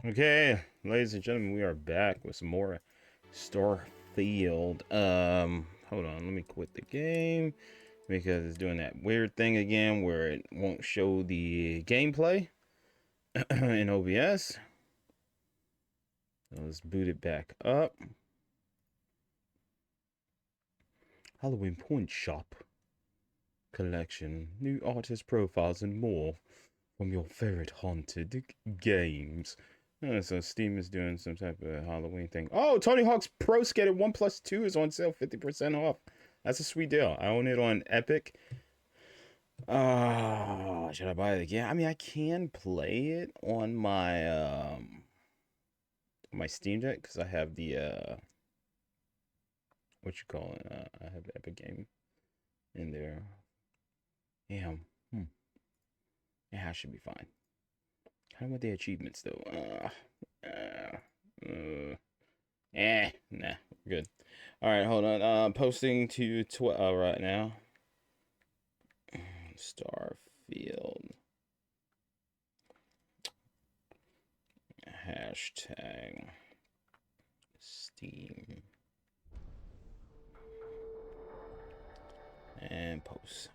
Okay, ladies and gentlemen, we are back with some more Starfield. Hold on, let me quit the game because it's doing that weird thing again where it won't show the gameplay in OBS. So let's boot it back up. Halloween Point Shop collection, new artist profiles and more from your favorite haunted games. So Steam is doing some type of Halloween thing. Oh, Tony Hawk's Pro Skater 1 plus 2 is on sale 50% off. That's a sweet deal. I own it on Epic. Should I buy it again? I mean, I can play it on my Steam Deck because I have the what you call it? I have the Epic game in there. Damn. Yeah, I should be fine. How about the achievements though? Nah, we're good. All right, hold on. Posting to 12 right now. Starfield. Hashtag Steam. And post.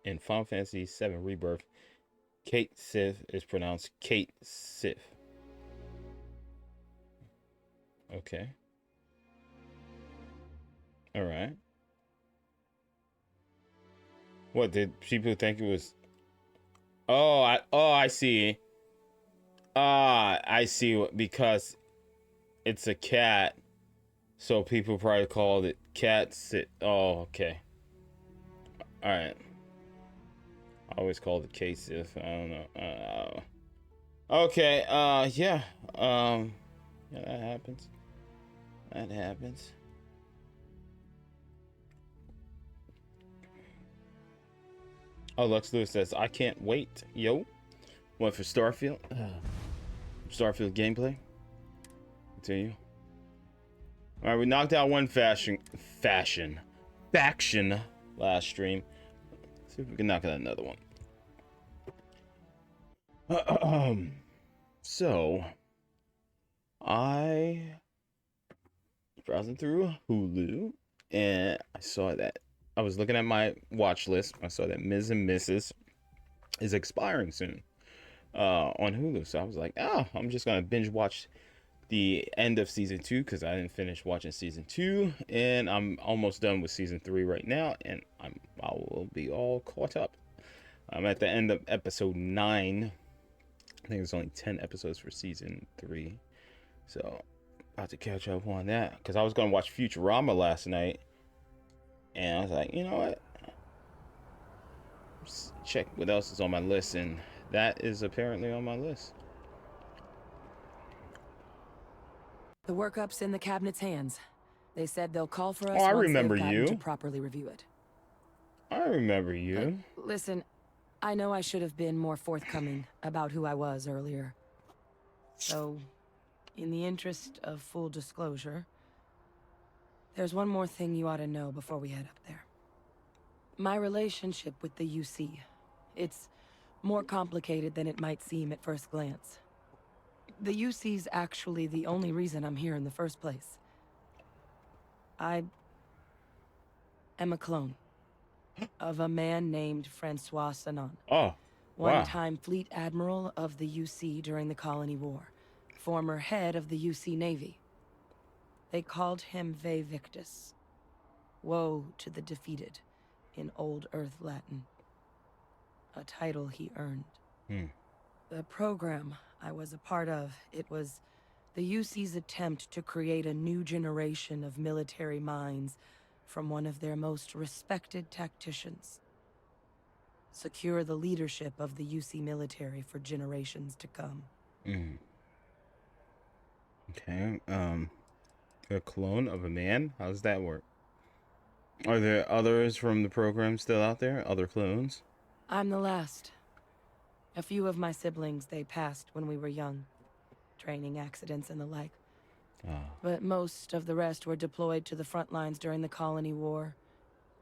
In Final Fantasy VII Rebirth, Kate Sith is pronounced Kate Sith. Okay. All right. What did people think it was? I see. I see what, because it's a cat, so people probably called it cat sit. Oh, okay. All right. I always called it case if I don't know. Okay. Yeah. Yeah, that happens. That happens. Oh, Lux Lewis says, I can't wait. Yo. What for Starfield? Starfield gameplay. Continue. All right, we knocked out one faction last stream. Let's see if we can knock out another one. So, I was browsing through Hulu, and I saw that I was looking at my watch list. I saw that Ms. and Mrs. is expiring soon on Hulu. So I was like, oh, I'm just gonna binge watch the end of season 2 because I didn't finish watching season 2, and I'm almost done with season 3 right now, and I will be all caught up. I'm at the end of episode 9. I think there's only 10 episodes for season 3, so about to catch up on that because I was gonna watch Futurama last night, and I was like, you know what? Just check what else is on my list, and that is apparently on my list. The workup's in the cabinet's hands. They said they'll call for us Oh, I once remember they've gotten to you. properly review it. I remember you. Listen, I know I should have been more forthcoming about who I was earlier. So, in the interest of full disclosure, there's one more thing you ought to know before we head up there. My relationship with the UC. It's more complicated than it might seem at first glance. The UC's actually the only reason I'm here in the first place. I am a clone of a man named Francois Sanon. Oh, wow. One-time fleet admiral of the UC during the Colony War. Former head of the UC Navy. They called him Ve Victus. Woe to the defeated, in Old Earth Latin. A title he earned. The program I was a part of, it was the UC's attempt to create a new generation of military minds from one of their most respected tacticians. Secure the leadership of the UC military for generations to come. Okay, a clone of a man? How does that work? Are there others from the program still out there? Other clones? I'm the last. A few of my siblings, they passed when we were young. training accidents and the like. Ah. But most of the rest were deployed to the front lines during the Colony War,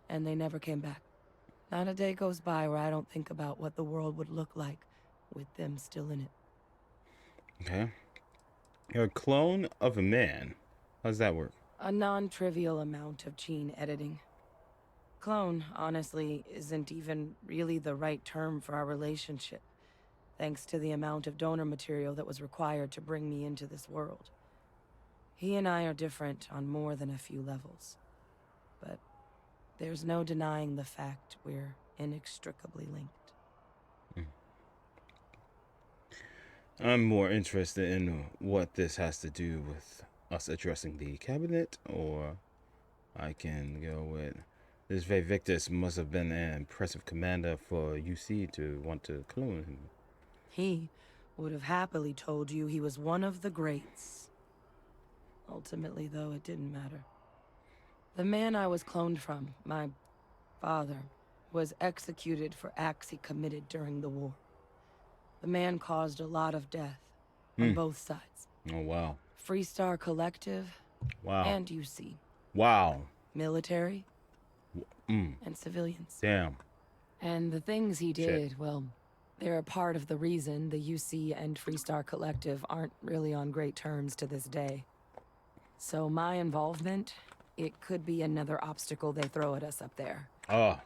and they never came back. Not a day goes by where I don't think about what the world would look like with them still in it. Okay. You're a clone of a man. How does that work? A non-trivial amount of gene editing. Clone, honestly, isn't even really the right term for our relationship, thanks to the amount of donor material that was required to bring me into this world. He and I are different on more than a few levels, but there's no denying the fact we're inextricably linked. I'm more interested in what this has to do with us addressing the cabinet, or I can go with this Victus must have been an impressive commander for UC to want to clone him. He would have happily told you he was one of the greats. Ultimately, though, it didn't matter. The man I was cloned from, my father, was executed for acts he committed during the war. The man caused a lot of death on both sides. Oh, wow. Freestar Collective Wow. and UC. Wow. Military and civilians. Damn. And the things he did, well, they're a part of the reason the UC and Freestar Collective aren't really on great terms to this day. So my involvement, it could be another obstacle they throw at us up there. Oh.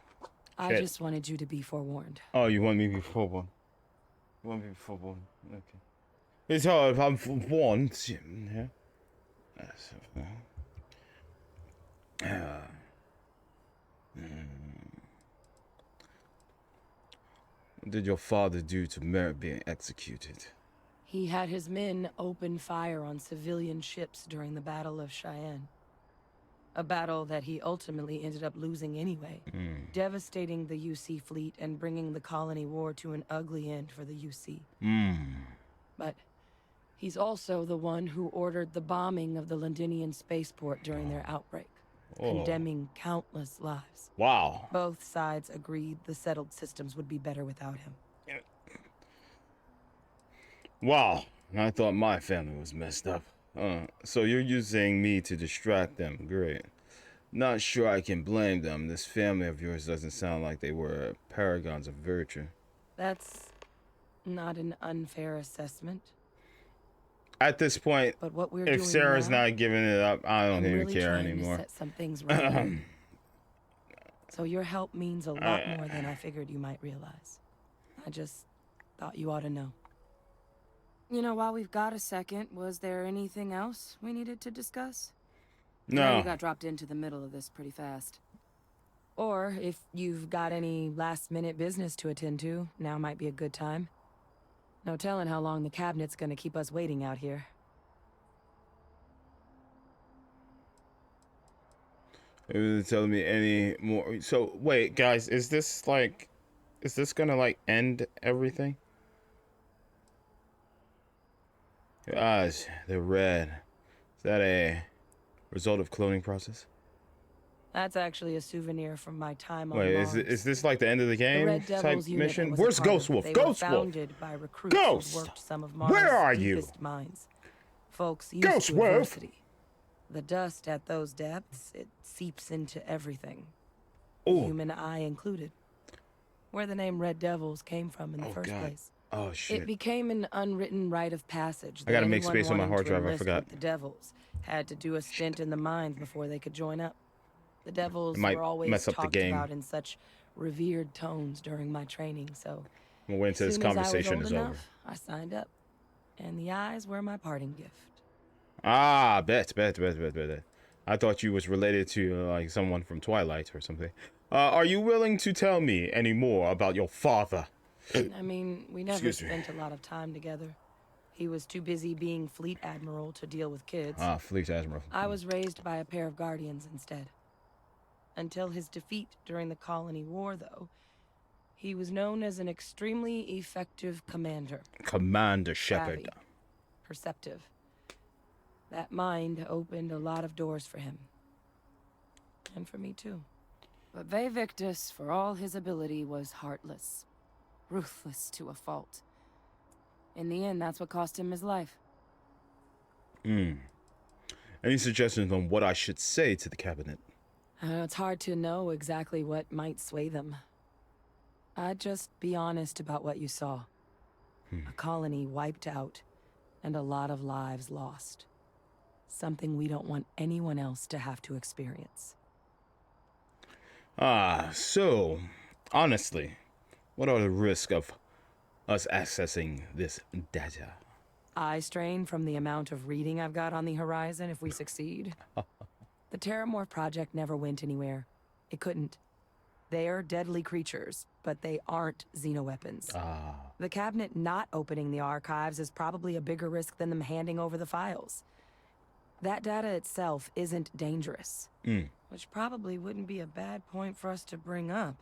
I Shit. just wanted you to be forewarned. Oh, you want me before one? You want me before one? Okay. It's hard if I'm one. Yeah. What did your father do to merit being executed? He had his men open fire on civilian ships during the Battle of Cheyenne. A battle that he ultimately ended up losing anyway, devastating the UC fleet and bringing the Colony War to an ugly end for the UC. But he's also the one who ordered the bombing of the Londinian spaceport during their outbreak, condemning countless lives. Wow. Both sides agreed the settled systems would be better without him. Wow. I thought my family was messed up. So you're using me to distract them. Great. Not sure I can blame them. This family of yours doesn't sound like they were paragons of virtue. That's not an unfair assessment. At this point, But what we're if doing Sarah's now, not giving it up, I don't I'm even really care trying anymore. to set some things right here. So your help means a lot more than I figured you might realize. I just thought you ought to know. You know, while we've got a second, was there anything else we needed to discuss? I know No. you got dropped into the middle of this pretty fast. Or if you've got any last-minute business to attend to, now might be a good time. No telling how long the cabinet's gonna keep us waiting out here. Are telling me any more? So wait, guys, is this gonna like end everything? Your eyes, they're red. Is that a result of cloning process? That's actually a souvenir from my time on Wait, Mars. is this like the end of the game The Red type Devils unit I mission? was a Where's part of, Ghost Wolf? they Ghost were Wolf! founded by recruits Ghost! who'd worked some of Mars' Where are you? deepest mines. Folks used Ghost to Wolf! adversity. The dust at those depths, it seeps into everything. Oh. Human eye included. Where the name Red Devils came from in the first place. Oh shit. It became an unwritten rite of passage that I gotta make anyone space on my wanting hard to drive, I enlist forgot. with the Devils had to do a stint in the mines before they could join up. The Devils It might were always mess up the talked game. about in such revered tones during my training, so I'm gonna wait until as this soon as I was conversation old is enough, over. I signed up. And the eyes were my parting gift. Ah, bet. I thought you was related to like someone from Twilight or something. Are you willing to tell me any more about your father? I mean, we never Excuse me. spent a lot of time together. He was too busy being fleet admiral to deal with kids. Ah, Fleet Admiral. I was raised by a pair of guardians instead. Until his defeat during the Colony War, though, he was known as an extremely effective commander. Commander Shepard. Savvy, perceptive. That mind opened a lot of doors for him. And for me, too. But Victus, for all his ability, was heartless. Ruthless to a fault. In the end, that's what cost him his life. Hmm. Any suggestions on what I should say to the cabinet? It's hard to know exactly what might sway them. I'd just be honest about what you saw. Hmm. A colony wiped out, and a lot of lives lost. Something we don't want anyone else to have to experience. So, honestly, what are the risks of us accessing this data? Eye strain from the amount of reading I've got on the horizon if we succeed. The Terramorph project never went anywhere. It couldn't. They're deadly creatures, but they aren't xenoweapons. Ah. The cabinet not opening the archives is probably a bigger risk than them handing over the files. That data itself isn't dangerous, Mm. which probably wouldn't be a bad point for us to bring up,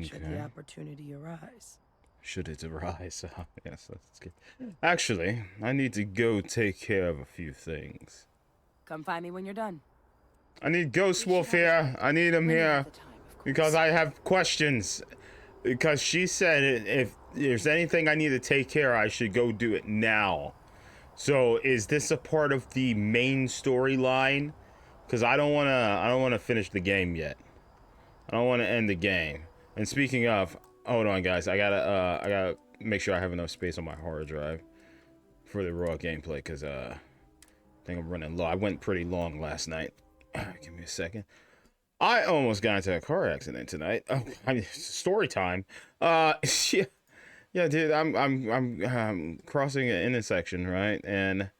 should the Okay. opportunity arise. Should it arise? Yes, that's good. Actually, I need to go take care of a few things. Come find me when you're done. I need Ghost Wolf here. I need him here because I have questions. Because she said if there's anything I need to take care of, I should go do it now. So is this a part of the main storyline? Because I don't wanna finish the game yet. I don't want to end the game. And speaking of, hold on, guys. I gotta make sure I have enough space on my hard drive for the raw gameplay. Because I think I'm running low. I went pretty long last night. Give me a second. I almost got into a car accident tonight. Oh, I mean, story time. Yeah, yeah, dude. I'm crossing an intersection, right? And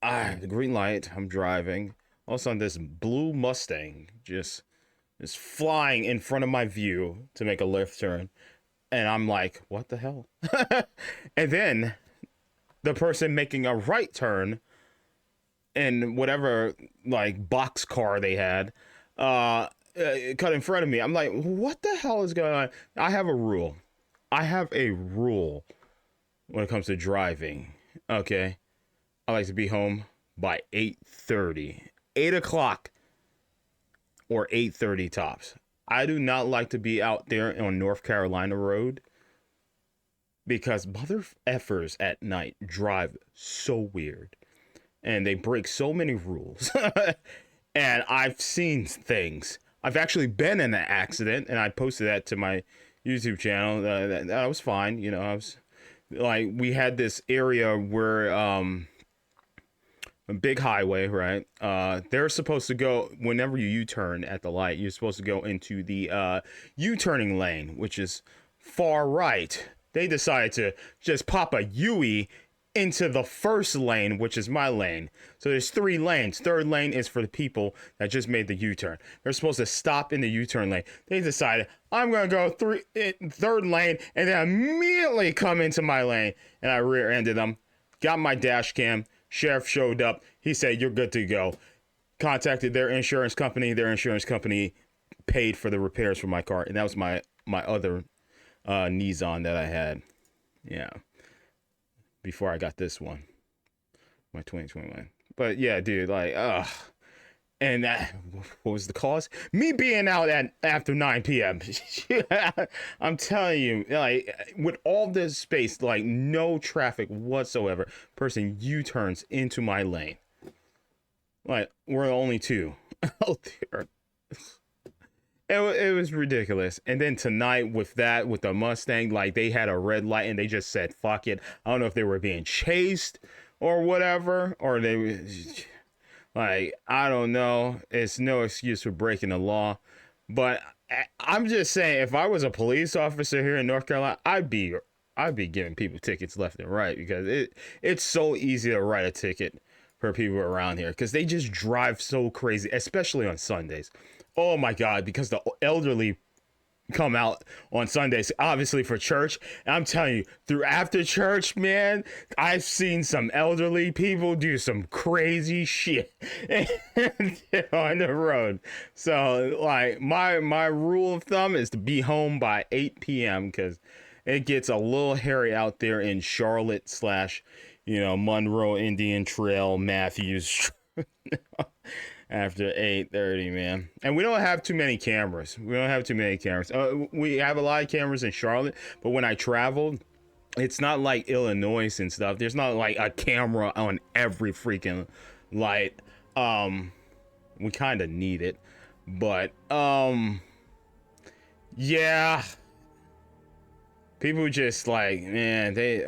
the green light. I'm driving. All of a sudden, this blue Mustang just is flying in front of my view to make a left turn, and I'm like, what the hell? And then the person making a right turn in whatever like box car they had cut in front of me. I'm like, what the hell is going on? I have a rule. I have a rule when it comes to driving. Okay, I like to be home by 8:30, 8 o'clock, or 8:30 tops. I do not like to be out there on North Carolina Road because mother effers at night drive so weird and they break so many rules. And I've seen things. I've actually been in an accident, and I posted that to my YouTube channel. That was fine, you know. I was like, we had this area where a big highway, right? They're supposed to go whenever you U-turn at the light. You're supposed to go into the U-turning lane, which is far right. They decided to just pop a Yui into the first lane, which is my lane. So there's 3 lanes. Third lane is for the people that just made the U-turn. They're supposed to stop in the U-turn lane. They decided I'm gonna go third lane and then immediately come into my lane, and I rear-ended them. Got my dash cam. Sheriff showed up. He said, "You're good to go." Contacted their insurance company. Their insurance company paid for the repairs for my car, and that was my other Nissan that I had. Yeah, before I got this one, my 2021. But yeah, dude, like, and that, what was the cause? Me being out at after 9 p.m. I'm telling you, like, with all this space, like no traffic whatsoever, person U-turns into my lane. Like, we're the only 2 out there. It was ridiculous. And then tonight with the Mustang, like they had a red light and they just said, fuck it. I don't know if they were being chased or whatever, or they like, I don't know. It's no excuse for breaking the law. But I'm just saying, if I was a police officer here in North Carolina, I'd be giving people tickets left and right because it's so easy to write a ticket for people around here because they just drive so crazy, especially on Sundays. Oh my God, because the elderly come out on Sundays, obviously for church. And I'm telling you, through after church, man, I've seen some elderly people do some crazy shit on the road. So, like, my rule of thumb is to be home by 8 p.m. because it gets a little hairy out there in Charlotte slash, Monroe Indian Trail, Matthews. After 8:30, man. And we don't have too many cameras. We have a lot of cameras in Charlotte, but when I traveled, it's not like Illinois and stuff. There's not like a camera on every freaking light. We kind of need it, but yeah, people just like, man, they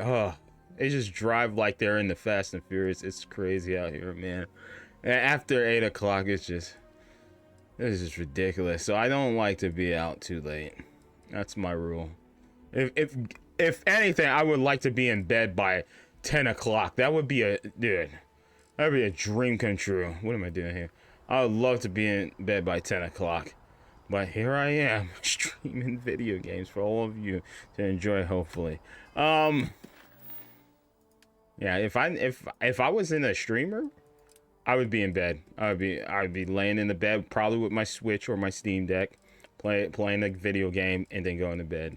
just drive like they're in the Fast and Furious. It's crazy out here, man. After 8 o'clock, it's just ridiculous. So I don't like to be out too late. That's my rule. If anything, I would like to be in bed by 10 o'clock. That would be dude. That'd be a dream come true. What am I doing here? I would love to be in bed by 10 o'clock. But here I am, streaming video games for all of you to enjoy, hopefully. Yeah, if I was in a streamer, I would be in bed. I'd be laying in the bed, probably with my Switch or my Steam Deck, playing a video game, and then going to bed.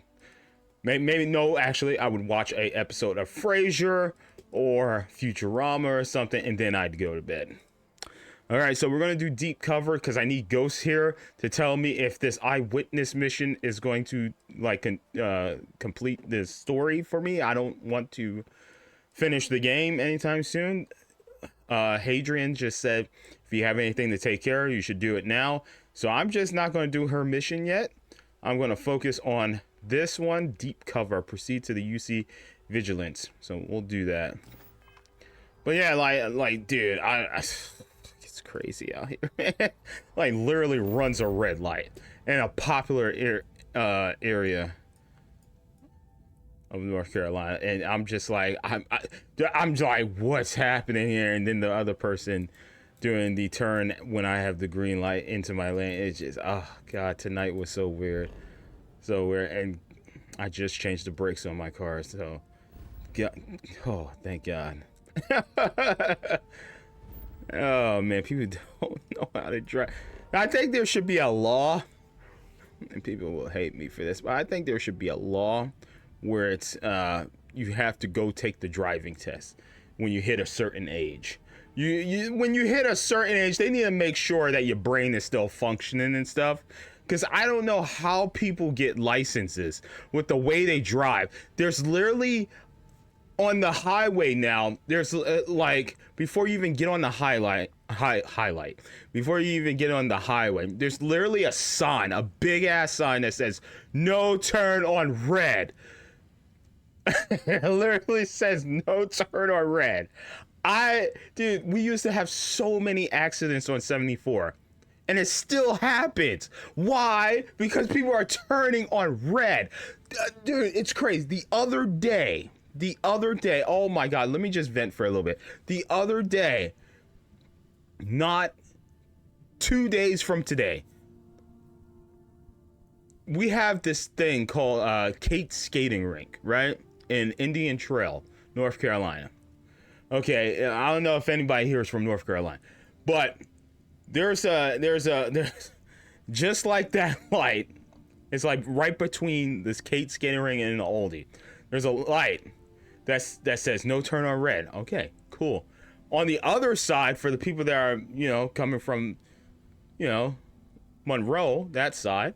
Maybe no, actually, I would watch a episode of Frasier or Futurama or something, and then I'd go to bed. All right, so we're gonna do deep cover because I need Ghost here to tell me if this eyewitness mission is going to like complete this story for me. I don't want to finish the game anytime soon. Hadrian just said if you have anything to take care of, you should do it now. So I'm just not going to do her mission yet. I'm going to focus on this one, deep cover. Proceed to the UC Vigilance. So we'll do that. But yeah, like dude, it's crazy out here, man. Like literally runs a red light in a popular area of North Carolina, and I'm just like, I'm like, what's happening here? And then the other person doing the turn when I have the green light into my lane. It's just, oh god, tonight was so weird, and I just changed the brakes on my car, so oh thank god. Oh man, people don't know how to drive. I think there should be a law, and people will hate me for this, but I think there should be a law where it's you have to go take the driving test when you hit a certain age. When you hit a certain age, they need to make sure that your brain is still functioning and stuff. Because I don't know how people get licenses with the way they drive. There's literally on the highway now. There's like before you even get on the highlight. Before you even get on the highway, there's literally a sign, a big ass sign that says "No turn on red." It literally says "No turn on red." Dude, we used to have so many accidents on 74, and it still happens. Why? Because people are turning on red. Dude, it's crazy. The other day, oh my god, let me just vent for a little bit. The other day, not 2 days from today, we have this thing called Kate's Skating Rink, right? In Indian Trail, North Carolina. Okay, I don't know if anybody here is from North Carolina, but there's just like that light. It's like right between this Kate's Skating Rink and an Aldi. There's a light that says "No turn on red." Okay, cool. On the other side, for the people that are coming from Monroe, that side,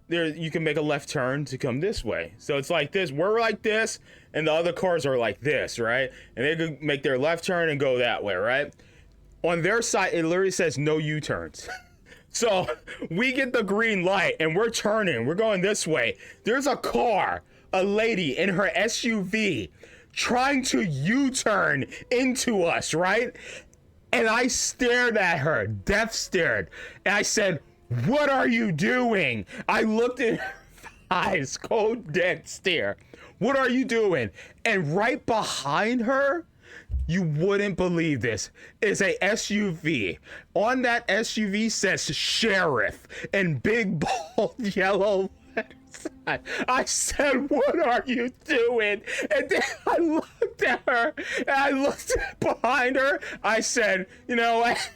there you can make a left turn to come this way. So it's like this. We're like this, and the other cars are like this, right? And they could make their left turn and go that way, right? On their side, it literally says no U-turns. So we get the green light, and we're turning. We're going this way. There's a car, a lady in her SUV, trying to U-turn into us, right? And I stared at her, death stared, and I said, "What are you doing?" I looked in her eyes, cold dead stare. "What are you doing?" And right behind her, you wouldn't believe this, is a SUV. On that SUV says sheriff in big bold yellow letters. I said, "What are you doing?" And then I looked at her, and I looked behind her. I said, "You know what?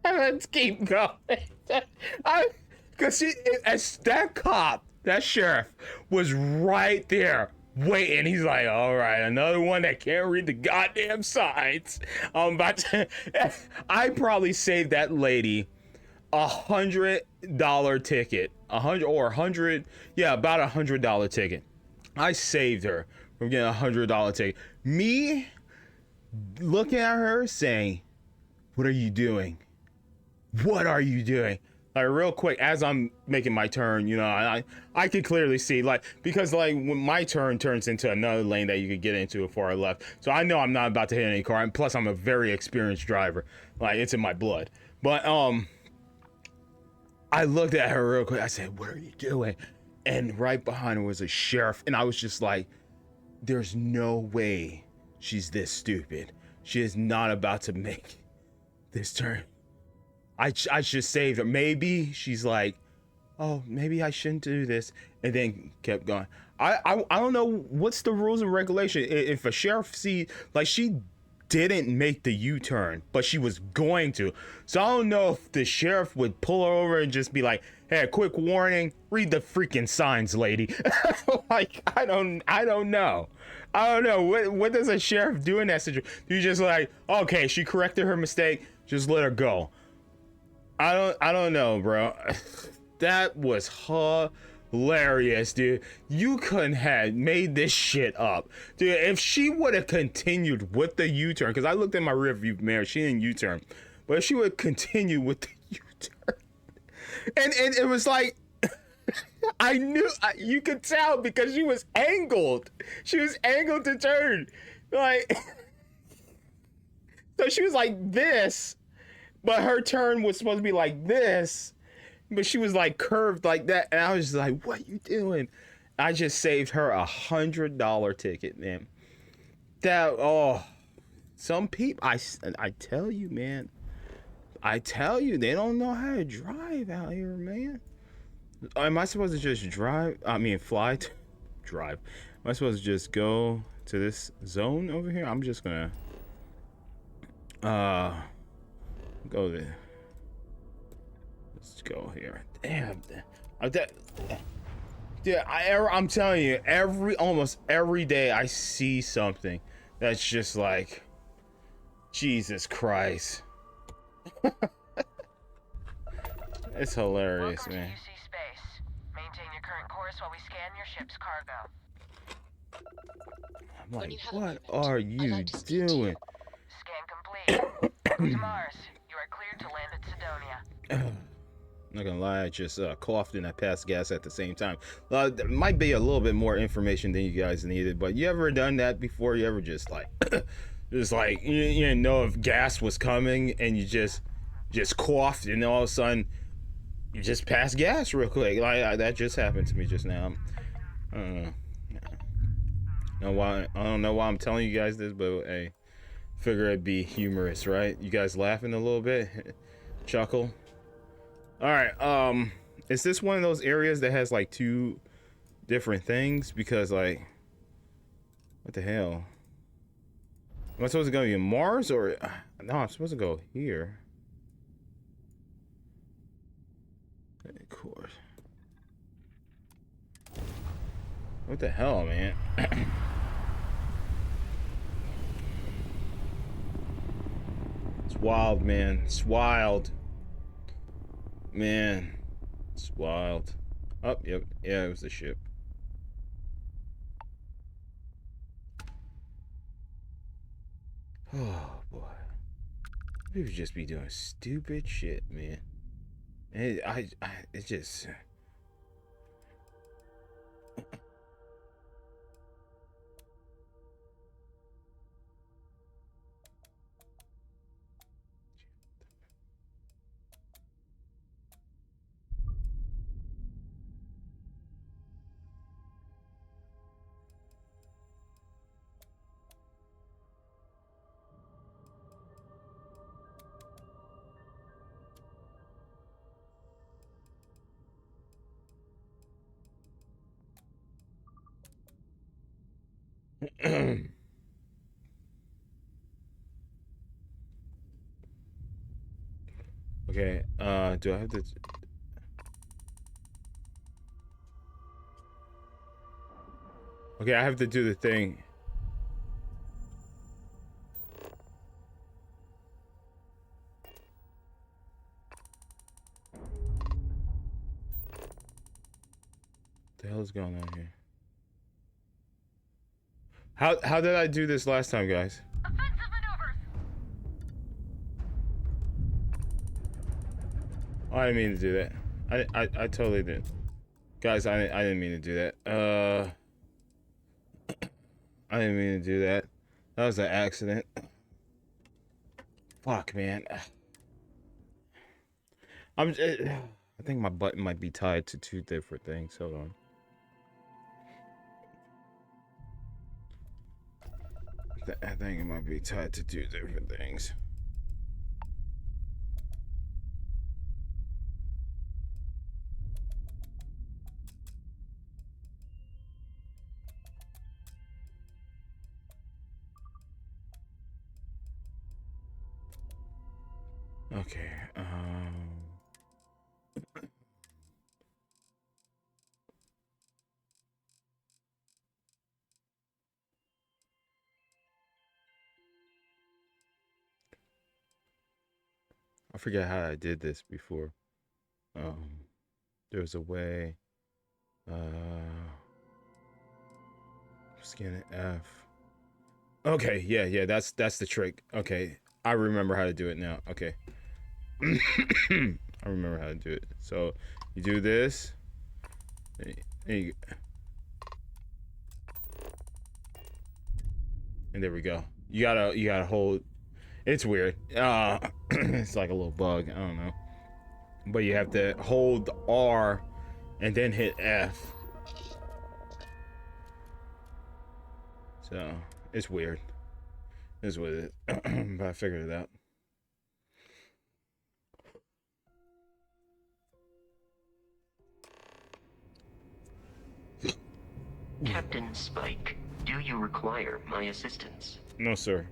Let's keep going." Because that cop, that sheriff, was right there waiting. He's like, "All right, another one that can't read the goddamn signs." I probably saved that lady $100 ticket, about $100 ticket. I saved her from getting $100 ticket. Me looking at her saying, "What are you doing? What are you doing?" Like real quick as I'm making my turn, you know, I could clearly see like because like when my turn turns into another lane that you could get into before I left, so I know I'm not about to hit any car. And plus, I'm a very experienced driver, like it's in my blood. But I looked at her real quick. I said, "What are you doing?" And right behind her was a sheriff, and I was just like, "There's no way she's this stupid. She is not about to make this turn. I should save her. Maybe she's like, oh, maybe I shouldn't do this," and then kept going. I don't know what's the rules and regulation. If a sheriff see like she didn't make the U-turn, but she was going to, so I don't know if the sheriff would pull her over and just be like, "Hey, a quick warning, read the freaking signs, lady." Like I don't know. I don't know what does a sheriff do in that situation. You just like, okay, she corrected her mistake, just let her go. I don't know, bro. That was hilarious, dude. You couldn't have made this shit up, dude. If she would have continued with the U-turn, because I looked in my rearview mirror, she didn't U-turn, but if she would continue with the U-turn, and it was like I knew you could tell because she was angled. She was angled to turn, like so she was like this. But her turn was supposed to be like this, but she was like curved like that, and I was just like, "What you doing?" I just saved her $100 ticket, man. That some people, I tell you, man, I tell you, they don't know how to drive out here, man. Am I supposed to just drive? I mean, fly, drive. Am I supposed to just go to this zone over here? I'm just gonna go there. Let's go here. Damn. Yeah, I'm telling you, almost every day I see something that's just like, Jesus Christ. It's hilarious, Welcome man. to UC space. Maintain your current course while we scan your ship's cargo. I'm like, what are you doing? Scan complete. Welcome to Mars. You are cleared to land at Sidonia. Not gonna lie, I just coughed and I passed gas at the same time. There might be a little bit more information than you guys needed, but you ever done that before? You ever just like, just like you didn't know if gas was coming and you just coughed and all of a sudden you just passed gas real quick? Like that just happened to me just now. I don't know. I don't know why I'm telling you guys this, but hey, figure it'd be humorous, right? You guys laughing a little bit, chuckle. All right, is this one of those areas that has like two different things? Because like, what the hell? Am I supposed to go to Mars or no? I'm supposed to go here. Of course. What the hell, man? It's wild, man. It's wild. Man, it's wild. Oh, yep. Yeah, it was the ship. Oh, boy. People just be doing stupid shit, man. And it just... Okay, do I have to... Okay, I have to do the thing. What the hell is going on here? How did I do this last time, guys? Offensive maneuvers. Oh, I didn't mean to do that. I totally did. Guys, I didn't mean to do that. I didn't mean to do that. That was an accident. Fuck, man. I think my button might be tied to two different things. Hold on. I think it might be tied to two different things. Okay. I forget how I did this before. There was a way. Scan F. Okay, yeah, that's the trick. Okay, I remember how to do it now. Okay. I remember how to do it. So you do this. And there we go. You gotta hold. It's weird. It's like a little bug. I don't know. But you have to hold R and then hit F. So it's weird. Is what it is. But I figured it out. Captain Spike, do you require my assistance? No, sir.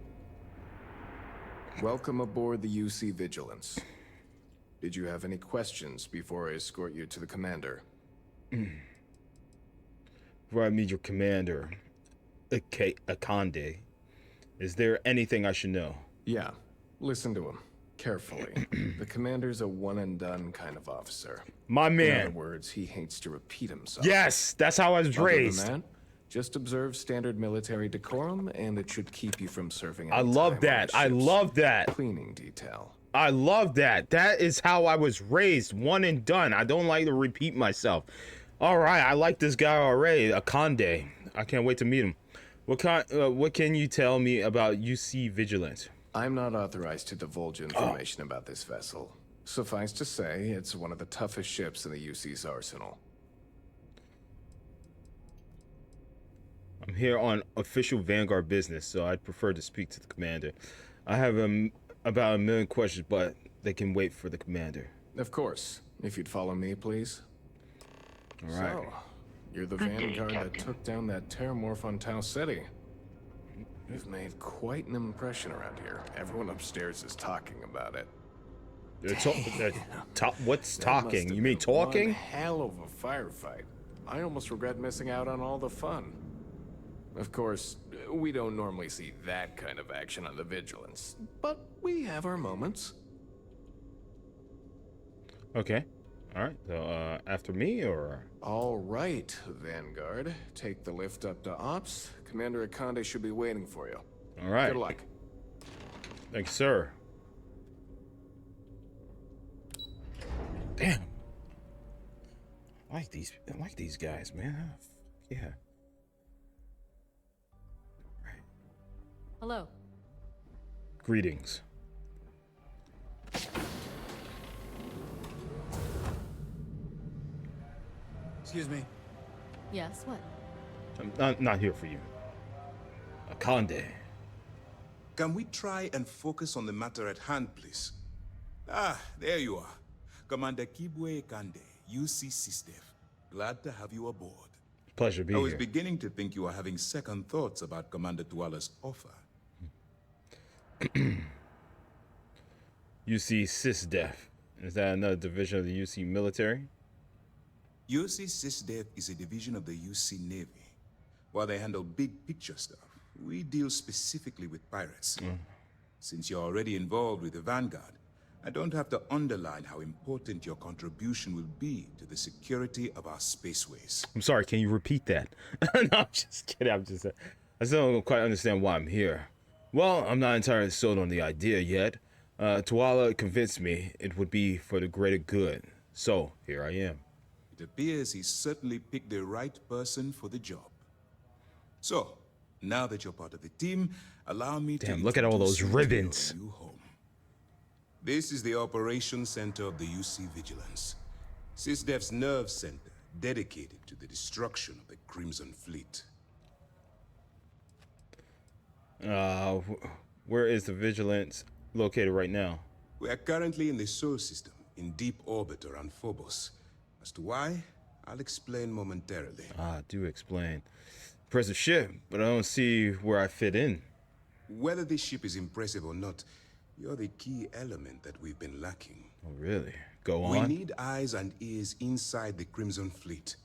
Welcome aboard the UC Vigilance. Did you have any questions before I escort you to the commander? Before I meet your commander, Akande, is there anything I should know? Yeah. Listen to him carefully. The commander's a one-and-done kind of officer. My In man. other words, he hates to repeat himself. Yes, that's how I was raised. Other than that, just observe standard military decorum, and it should keep you from serving. I love that. I love that. Cleaning detail. I love that. That is how I was raised. One and done. I don't like to repeat myself. All right, I like this guy already, Akande. I can't wait to meet him. What can you tell me about UC Vigilance? I'm not authorized to divulge information about this vessel. Suffice to say, it's one of the toughest ships in the UC's arsenal. I'm here on official Vanguard business, so I'd prefer to speak to the commander. I have about a million questions, but they can wait for the commander. Of course. If you'd follow me, please. All right. So, you're the Good day, Vanguard that Captain. took down that terramorph on Tau City. You've made quite an impression around here. Everyone upstairs is talking about it. What's That talking? must have You mean been talking? One hell of a firefight. I almost regret missing out on all the fun. Of course, we don't normally see that kind of action on the Vigilance, but we have our moments. Okay. All right. So after me, or All right, Vanguard. Take the lift up to Ops. Commander Akande should be waiting for you. all right. Good luck. Thanks, sir. Damn. I like these guys, man. Yeah. Hello. Greetings. Excuse me. Yes, what? I'm not here for you. Akande. Can we try and focus on the matter at hand, please? Ah, there you are. Commander Kibwe Kande, UC SysDef. Glad to have you aboard. Pleasure being I was here. beginning to think you were having second thoughts about Commander Tuala's offer. UC SysDef. Is that another division of the UC military? UC SysDef is a division of the UC Navy. While they handle big picture stuff, we deal specifically with pirates. Since you're already involved with the Vanguard, I don't have to underline how important your contribution will be to the security of our spaceways. I'm sorry, can you repeat that? No, I'm just kidding. I still don't quite understand why I'm here. Well, I'm not entirely sold on the idea yet. Tuala convinced me it would be for the greater good. So, here I am. It appears he certainly picked the right person for the job. So, now that you're part of the team, allow me to Damn, look at all introduce those you to your ribbons. new home. This is the Operations Center of the UC Vigilance. SysDef's nerve center, dedicated to the destruction of the Crimson Fleet. Where is the Vigilance located right now? We are currently in the Sol system, in deep orbit around Phobos. As to why, I'll explain momentarily. Do explain. Impressive ship, but I don't see where I fit in. Whether this ship is impressive or not, you're the key element that we've been lacking. Oh, really? Go We on. need eyes and ears inside the Crimson Fleet.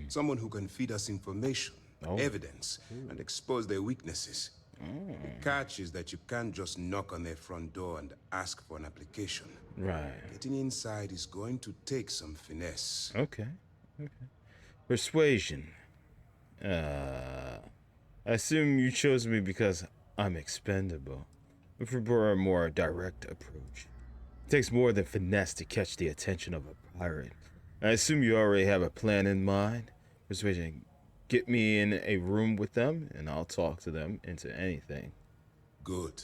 Someone who can feed us information, evidence, and expose their weaknesses. The catch is that you can't just knock on their front door and ask for an application. Right. Getting inside is going to take some finesse. Okay. Persuasion. I assume you chose me because I'm expendable. I prefer a more direct approach. It takes more than finesse to catch the attention of a pirate. I assume you already have a plan in mind. Persuasion, get me in a room with them, and I'll talk to them into anything. Good.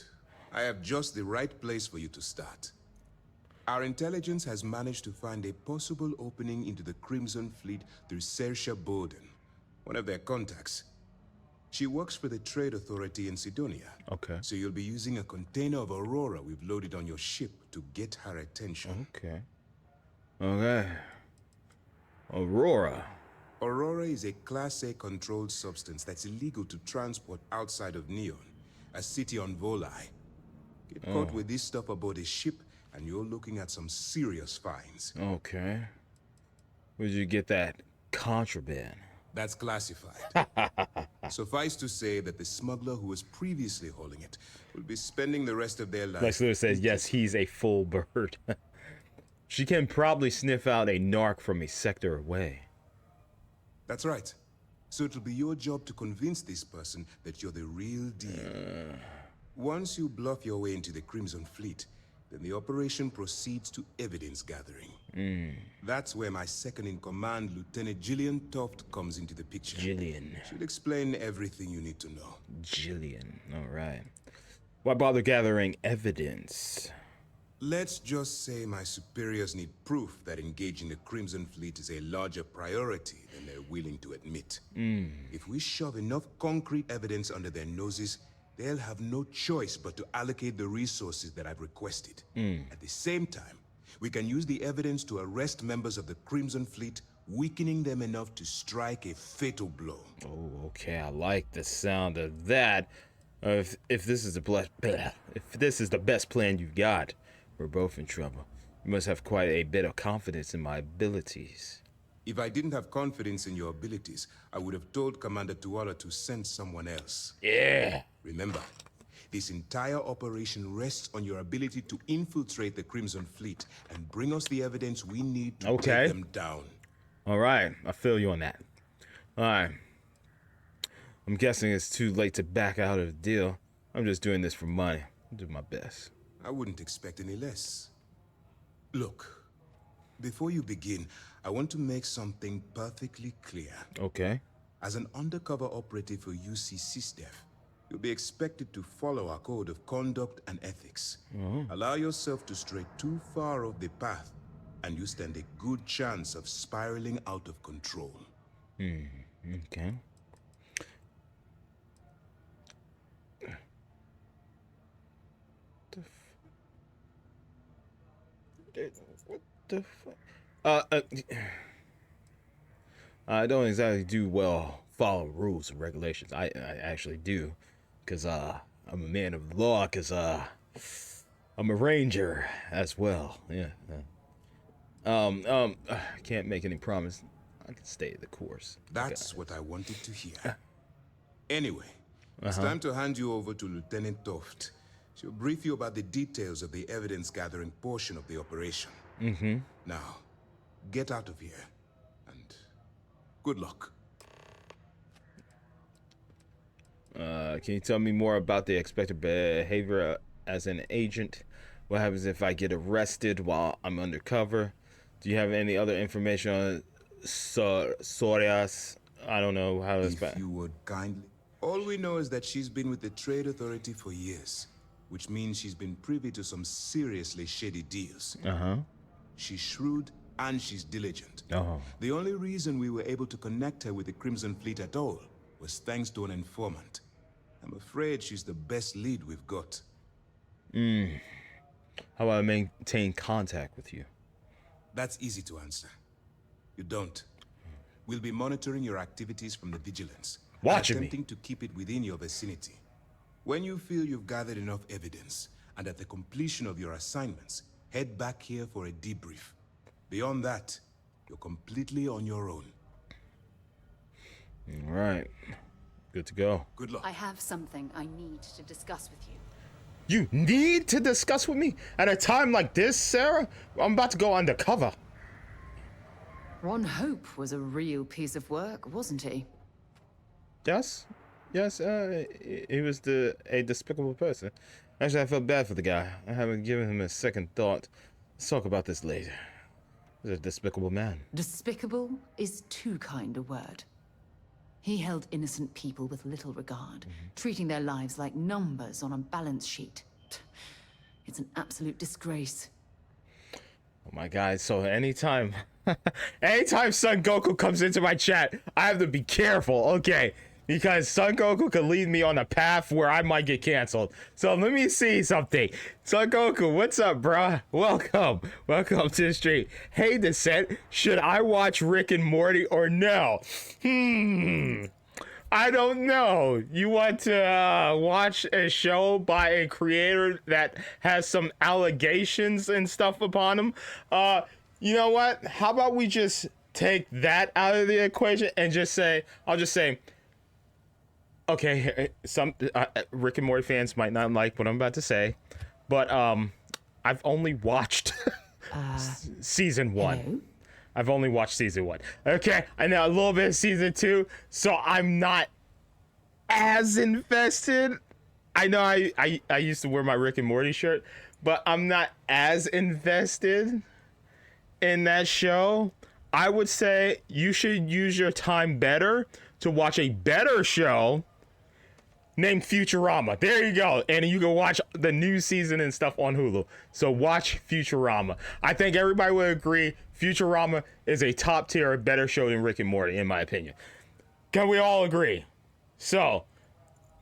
I have just the right place for you to start. Our intelligence has managed to find a possible opening into the Crimson Fleet through Saoirse Bowden, one of their contacts. She works for the Trade Authority in Sidonia. Okay. So you'll be using a container of Aurora we've loaded on your ship to get her attention. Okay. Aurora. Aurora is a Class A controlled substance that's illegal to transport outside of Neon, a city on Volai. Get caught with this stuff aboard a ship, and you're looking at some serious fines. Okay. Where'd you get that contraband? That's classified. Suffice to say that the smuggler who was previously hauling it will be spending the rest of their life. Lex Luthor says, yes, he's a full bird. She can probably sniff out a narc from a sector away. That's right. So it'll be your job to convince this person that you're the real deal. Once you bluff your way into the Crimson Fleet, then the operation proceeds to evidence gathering. That's where my second-in-command, Lieutenant Gillian Toft, comes into the picture. Gillian. She'll explain everything you need to know. Gillian. All right. Why bother gathering evidence? Let's just say my superiors need proof that engaging the Crimson Fleet is a larger priority than they're willing to admit. If we shove enough concrete evidence under their noses, they'll have no choice but to allocate the resources that I've requested. At the same time, we can use the evidence to arrest members of the Crimson Fleet, weakening them enough to strike a fatal blow. Oh, okay. I like the sound of that. If this is the best plan you've got, we're both in trouble. You must have quite a bit of confidence in my abilities. If I didn't have confidence in your abilities, I would have told Commander Tuala to send someone else. Yeah. Remember, this entire operation rests on your ability to infiltrate the Crimson Fleet and bring us the evidence we need to take them down. All right. I feel you on that. All right. I'm guessing it's too late to back out of the deal. I'm just doing this for money. I'll do my best. I wouldn't expect any less. Look, before you begin, I want to make something perfectly clear. Okay. As an undercover operative for UC SysDef, you'll be expected to follow our code of conduct and ethics. Allow yourself to stray too far off the path, and you stand a good chance of spiraling out of control. Okay. What the fuck? I don't exactly do well follow rules and regulations. I actually do, cause I'm a man of the law. Cause I'm a ranger as well. Yeah. I can't make any promise. I can stay the course. That's what I wanted to hear. Anyway, it's time to hand you over to Lieutenant Toft. She'll brief you about the details of the evidence-gathering portion of the operation. Now, get out of here, and good luck. Can you tell me more about the expected behavior as an agent? What happens if I get arrested while I'm undercover? Do you have any other information on Sorias? I don't know how it's If you would kindly. All we know is that she's been with the Trade Authority for years, which means she's been privy to some seriously shady deals. She's shrewd and she's diligent. The only reason we were able to connect her with the Crimson Fleet at all was thanks to an informant. I'm afraid she's the best lead we've got. How do I maintain contact with you? That's easy to answer. You don't. We'll be monitoring your activities from the Vigilance. Watching me. Attempting to keep it within your vicinity. When you feel you've gathered enough evidence, and at the completion of your assignments, head back here for a debrief. Beyond that, you're completely on your own. All right. Good to go. Good luck. I have something I need to discuss with you. You need to discuss with me? At a time like this, Sarah? I'm about to go undercover. Ron Hope was a real piece of work, wasn't he? Yes. Yes, he was a despicable person. Actually, I felt bad for the guy. I haven't given him a second thought. Let's talk about this later. He's a despicable man. Despicable is too kind a word. He held innocent people with little regard, treating their lives like numbers on a balance sheet. It's an absolute disgrace. Oh my God, so anytime Son Goku comes into my chat, I have to be careful, okay? Because Son Goku could lead me on a path where I might get canceled. So let me see something. Son Goku, what's up, bruh? Welcome to the stream. Hey, Descent, should I watch Rick and Morty or no? I don't know. You want to watch a show by a creator that has some allegations and stuff upon him? You know what? How about we just take that out of the equation and I'll just say, okay, some Rick and Morty fans might not like what I'm about to say, but I've only watched season 1. Hello? I've only watched season 1. Okay, I know a little bit of season 2, so I'm not as invested. I know I used to wear my Rick and Morty shirt, but I'm not as invested in that show. I would say you should use your time better to watch a better show named Futurama. There you go. And you can watch the new season and stuff on Hulu. So watch Futurama. I think everybody would agree Futurama is a top tier, better show than Rick and Morty, in my opinion. Can we all agree? So,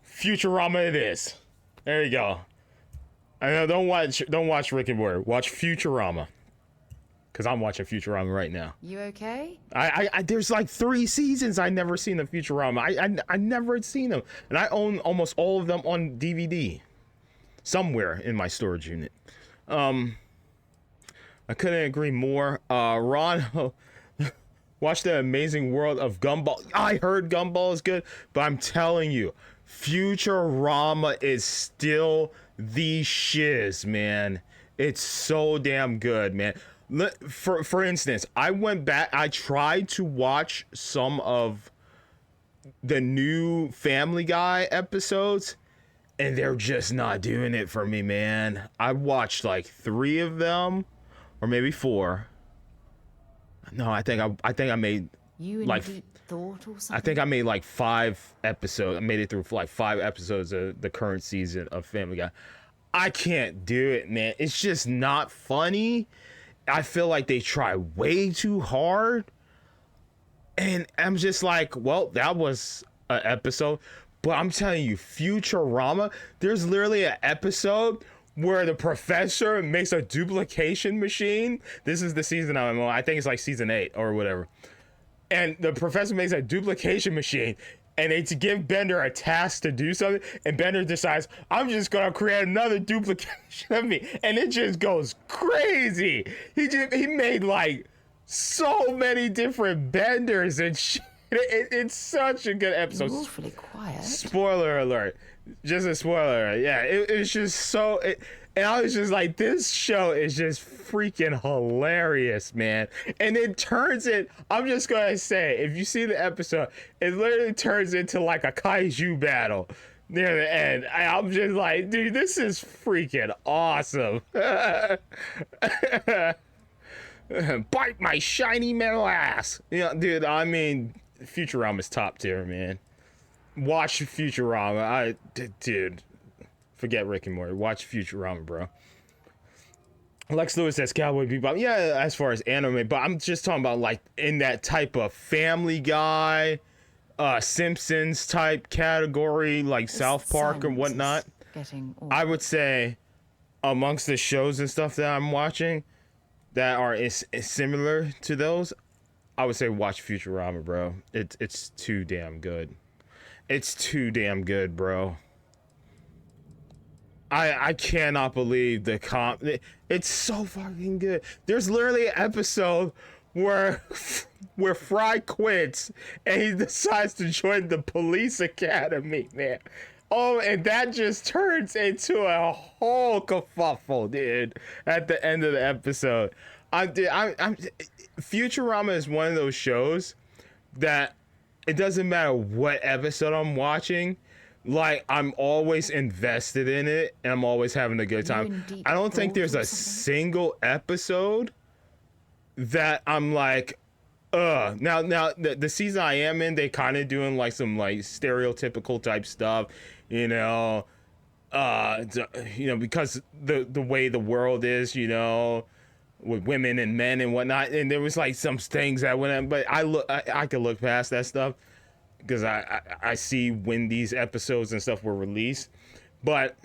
Futurama it is. There you go. I know, don't watch Rick and Morty. Watch Futurama. Because I'm watching Futurama right now. You okay? I there's like 3 seasons I never seen of Futurama. I never had seen them. And I own almost all of them on DVD. Somewhere in my storage unit. I couldn't agree more. Ron, watch The Amazing World of Gumball. I heard Gumball is good, but I'm telling you, Futurama is still the shiz, man. It's so damn good, man. For instance, I went back, I tried to watch some of the new Family Guy episodes, and they're just not doing it for me, man. I watched like 3 of them, or maybe 4. No, I think I made You in like deep thought or something? I think I made like 5 episodes. I made it through like 5 episodes of the current season of Family Guy. I can't do it, man. It's just not funny. I feel like they try way too hard. And I'm just like, well, that was an episode. But I'm telling you, Futurama, there's literally an episode where the professor makes a duplication machine. This is the season I'm on. I think it's like season 8 or whatever. And the professor makes a duplication machine, and they to give Bender a task to do something, and Bender decides, I'm just gonna create another duplication of me, and it just goes crazy. He made like so many different Benders and shit. It's such a good episode. You're awfully quiet. Spoiler alert. Just a spoiler alert. Yeah, it's just so And I was just like, this show is just freaking hilarious, man. And it turns it, I'm just going to say, if you see the episode, it literally turns into like a kaiju battle near the end. I'm just like, dude, this is freaking awesome. Bite my shiny metal ass. You know, dude, I mean, Futurama's top tier, man. Watch Futurama. Dude, forget Rick and Morty. Watch Futurama, bro. Lex Lewis says Cowboy Bebop. Yeah, as far as anime, but I'm just talking about like in that type of Family Guy, Simpsons type category, like This South Park or silence whatnot. is getting I would say amongst the shows and stuff that I'm watching that are is similar to those, I would say watch Futurama, bro. It's too damn good. It's too damn good, bro. I cannot believe the it's so fucking good. There's literally an episode where Fry quits and he decides to join the police academy, man. Oh, and that just turns into a whole kerfuffle, dude, at the end of the episode. I'm Futurama is one of those shows that it doesn't matter what episode I'm watching, like I'm always invested in it and I'm always having a good time. I don't think there's a single episode that I'm like, now the season I am in, they kind of doing like some like stereotypical type stuff, you know, because the way the world is, you know, with women and men and whatnot, and there was like some things that went, but I could look past that stuff because I see when these episodes and stuff were released, but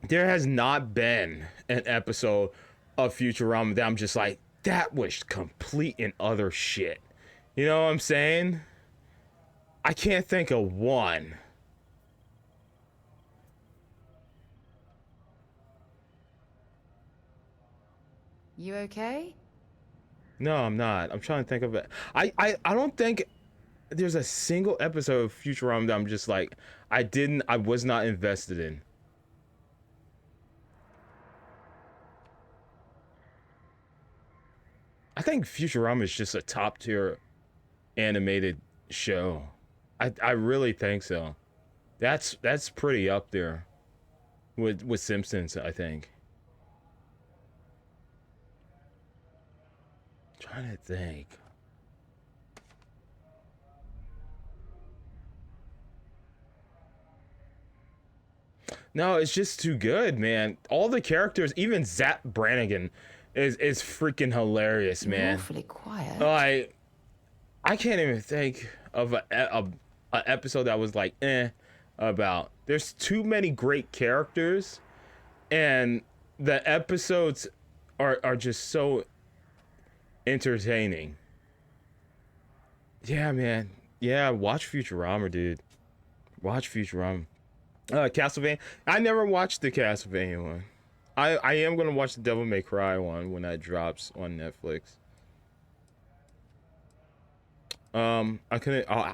there has not been an episode of Futurama that I'm just like, that was complete and utter shit. You know what I'm saying? I can't think of one. You okay? No, I'm not. I'm trying to think of it. I don't think there's a single episode of Futurama that I'm just like, I was not invested in. I think Futurama is just a top tier animated show. I really think so. That's pretty up there with Simpsons, I think. Trying to think. No, it's just too good, man. All the characters, even Zap Brannigan, is freaking hilarious, You're man. awfully quiet. Like, I can't even think of a episode that was like about. There's too many great characters, and the episodes are just so entertaining. Yeah, man. Yeah, watch Futurama, dude. Watch Futurama. Castlevania. I never watched the Castlevania one. I am gonna watch the Devil May Cry one when that drops on Netflix. I couldn't. Oh,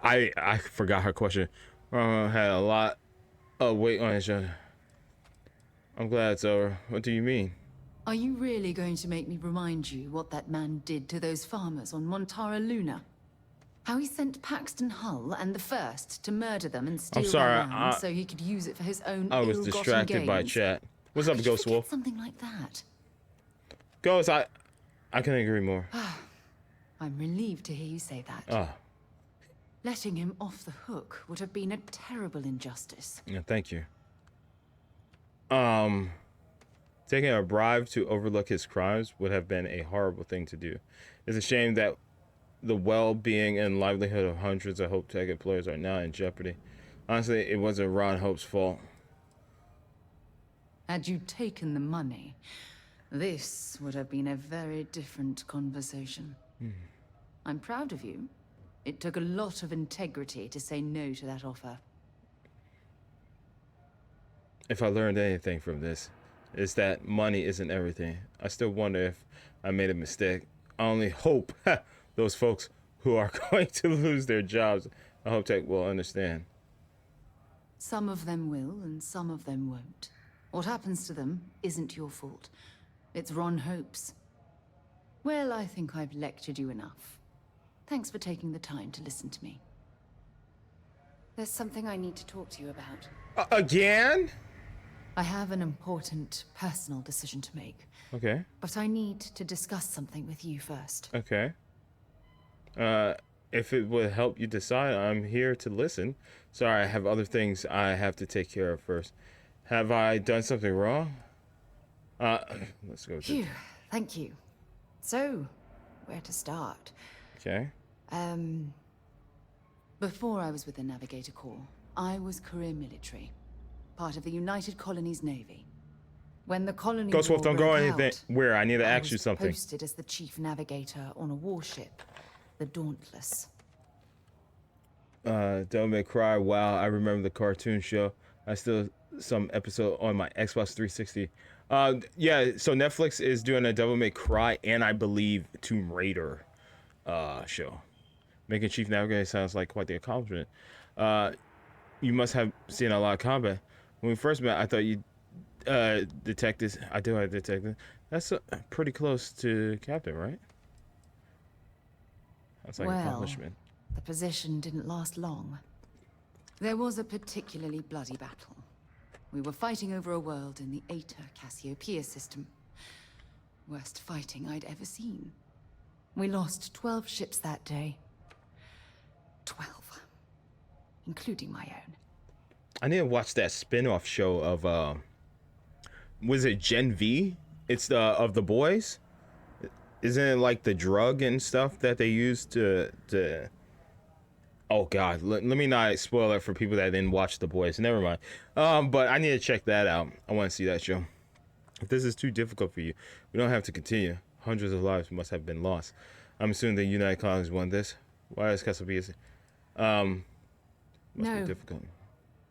I forgot her question. Had a lot. Oh wait, I'm glad it's over. What do you mean? Are you really going to make me remind you what that man did to those farmers on Montara Luna? How he sent Paxton Hull and the First to murder them and steal sorry, their land so he could use it for his own I was ill-gotten distracted by gains? chat. What's How up, could you Ghost forget Wolf? something like that. Ghost, I couldn't agree more. I'm relieved to hear you say that. Oh, Letting him off the hook would have been a terrible injustice. yeah, thank you. Taking a bribe to overlook his crimes would have been a horrible thing to do. It's a shame that the well-being and livelihood of hundreds of Hope Tech employees are now in jeopardy. Honestly, it wasn't Ron Hope's fault. Had you taken the money, this would have been a very different conversation. I'm proud of you. It took a lot of integrity to say no to that offer. If I learned anything from this, it's that money isn't everything. I still wonder if I made a mistake. I only hope those folks who are going to lose their jobs, I hope Tech will understand. Some of them will, and some of them won't. What happens to them isn't your fault. It's Ron Hope's. Well, I think I've lectured you enough. Thanks for taking the time to listen to me. There's something I need to talk to you about. Again? I have an important personal decision to make, Okay. but I need to discuss something with you first. Okay. If it would help you decide, I'm here to listen. Sorry, I have other things I have to take care of first. Have I done something wrong? Let's go. Phew, thank you. So, where to start? Okay. Before I was with the Navigator Corps, I was career military, part of the United Colonies Navy. When the colony Ghost Wolf, war don't go broke anything. out, Where? I need to I ask you was something. posted as the chief navigator on a warship, the Dauntless. Devil May Cry. Wow, I remember the cartoon show. I still some episode on my Xbox 360. Yeah. So Netflix is doing a Devil May Cry and I believe Tomb Raider, show. Making Chief Navigator sounds like quite the accomplishment. You must have seen a lot of combat. When we first met, I thought you detectives. I do have detective. That's pretty close to captain, right? That's like an Well, accomplishment. the position didn't last long. There was a particularly bloody battle. We were fighting over a world in the Eta Cassiopeia system. Worst fighting I'd ever seen. We lost 12 ships that day. 12. Including my own. I need to watch that spin-off show of was it Gen V? It's the of the boys. Isn't it like the drug and stuff that they use to oh god, let me not spoil it for people that didn't watch The Boys. Never mind. But I need to check that out. I want to see that show. If this is too difficult for you, we don't have to continue. Hundreds of lives must have been lost. I'm assuming the United Colonies won this. Why is Cassiopeia must No. be difficult.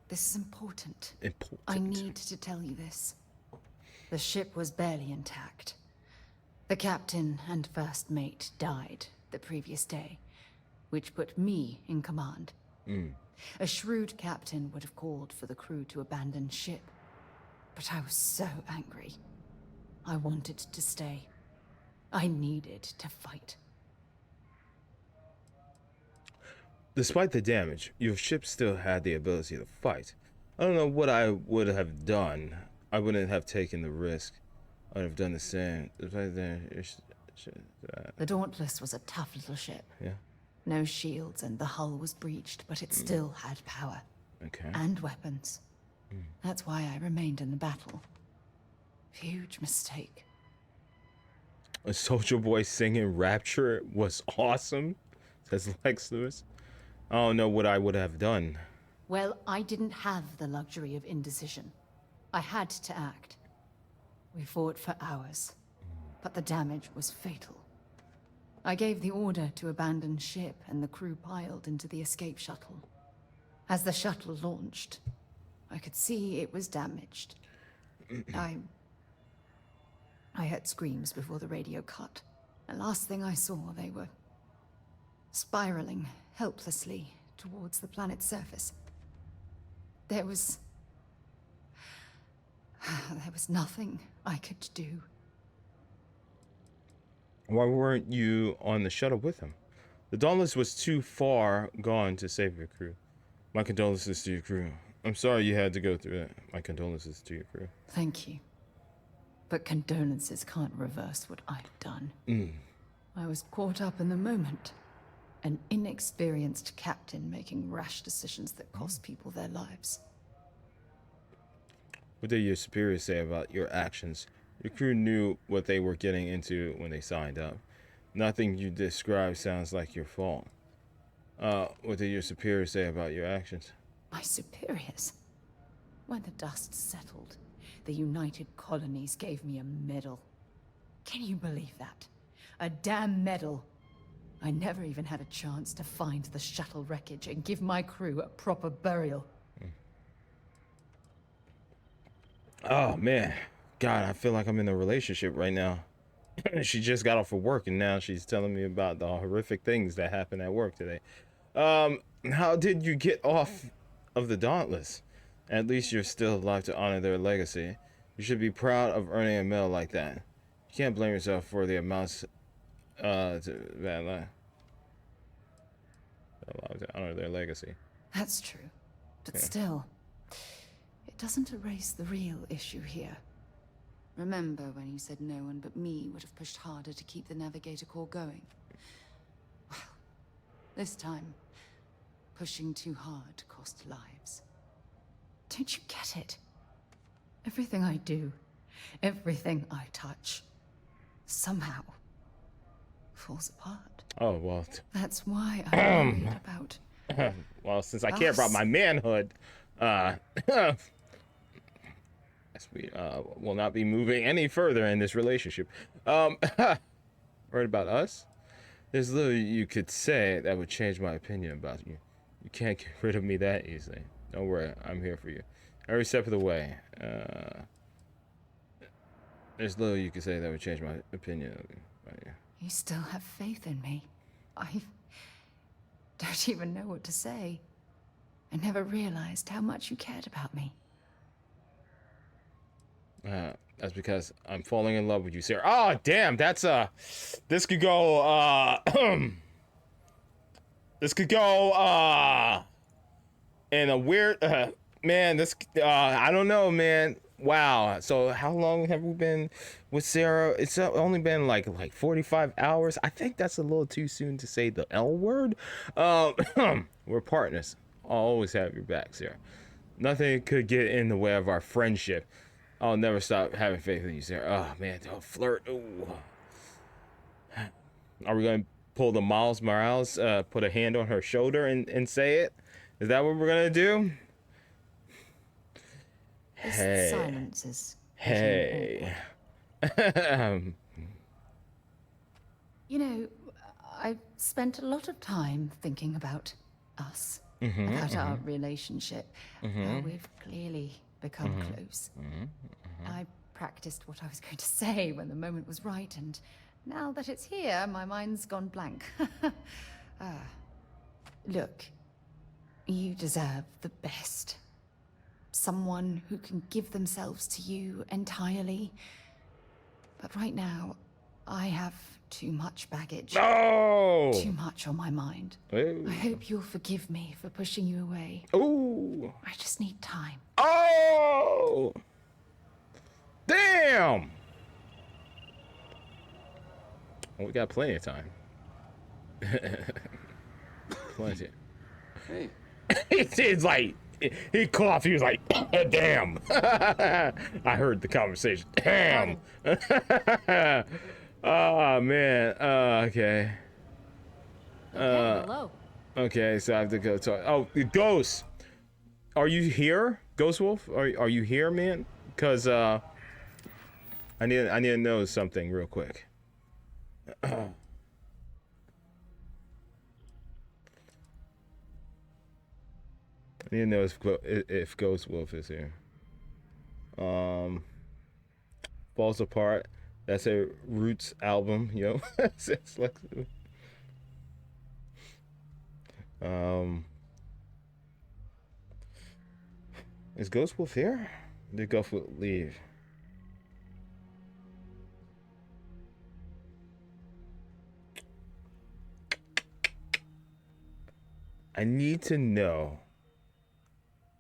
This is important. Important. I need to tell you this. The ship was barely intact. The captain and first mate died the previous day, which put me in command. A shrewd captain would have called for the crew to abandon ship. But I was so angry. I wanted to stay. I needed to fight. Despite the damage, your ship still had the ability to fight. I don't know what I would have done. I wouldn't have taken the risk. I would have done the same. The Dauntless was a tough little ship. Yeah. No shields and the hull was breached, but it still had power. Okay. And weapons. That's why I remained in the battle. Huge mistake. A Soldier Boy singing Rapture was awesome, says Lex Lewis. I don't know what I would have done. Well, I didn't have the luxury of indecision. I had to act. We fought for hours, but the damage was fatal. I gave the order to abandon ship and the crew piled into the escape shuttle. As the shuttle launched, I could see it was damaged. I heard screams before the radio cut. The last thing I saw, they were spiraling helplessly towards the planet's surface. There was nothing I could do. Why weren't you on the shuttle with him? The Dauntless was too far gone to save your crew. My condolences to your crew. I'm sorry you had to go through that. My condolences to your crew. Thank you. But condolences can't reverse what I've done. I was caught up in the moment. An inexperienced captain making rash decisions that cost people their lives. What did your superiors say about your actions? Your crew knew what they were getting into when they signed up. Nothing you describe sounds like your fault. What did your superiors say about your actions? My superiors? When the dust settled, the United Colonies gave me a medal. Can you believe that? A damn medal. I never even had a chance to find the shuttle wreckage and give my crew a proper burial. Oh, man. God, I feel like I'm in a relationship right now. She just got off of work, and now she's telling me about the horrific things that happened at work today. How did you get off of the Dauntless? At least you're still alive to honor their legacy. You should be proud of earning a medal like that. You can't blame yourself for the amounts to that honor their legacy. That's true. But Yeah. still, it doesn't erase the real issue here. Remember when you said no one but me would have pushed harder to keep the Navigator Corps going? Well, this time, pushing too hard cost lives. Don't you get it? Everything I do, everything I touch, somehow falls apart. Oh, well. That's why I'm worried about... Well, since I care about my manhood, yes, we will not be moving any further in this relationship. Worried about us? There's little you could say that would change my opinion about you. You can't get rid of me that easily. Don't worry, I'm here for you. Every step of the way. There's little you could say that would change my opinion of you. You still have faith in me. I don't even know what to say. I never realized how much you cared about me. That's because I'm falling in love with you, Sarah. Oh, damn, that's this could go this could go in a weird man, this I don't know, man. Wow. So how long have we been with Sarah? It's only been like 45 hours. I think that's a little too soon to say the L word. We're partners. I'll always have your back, Sarah. Nothing could get in the way of our friendship. I'll never stop having faith in you, Sarah. Oh man, don't flirt. Ooh. Are we gonna pull the Miles Morales, put a hand on her shoulder and say it? Is that what we're gonna do? This Hey. silence is... Hey. You know, I've spent a lot of time thinking about us, about our relationship, how we've clearly become close. I practiced what I was going to say when the moment was right, and now that it's here, my mind's gone blank. Look, you deserve the best. Someone who can give themselves to you entirely. But right now, I have too much baggage. Oh. Too much on my mind. Ooh. I hope you'll forgive me for pushing you away. Ooh. I just need time. Oh. Damn. Well, we got plenty of time. Plenty. Hey. It's like he coughed. He was like, "Damn." I heard the conversation. Damn. Oh man. Okay. Hello. Okay. So I have to go talk. Oh, Ghost. Are you here, Ghost Wolf? Are you here, man? Cause I need to know something real quick. I need to know if Ghost Wolf is here. Falls Apart. That's a Roots album, yo. It's like, is Ghost Wolf here? Did Ghost Wolf leave? I need to know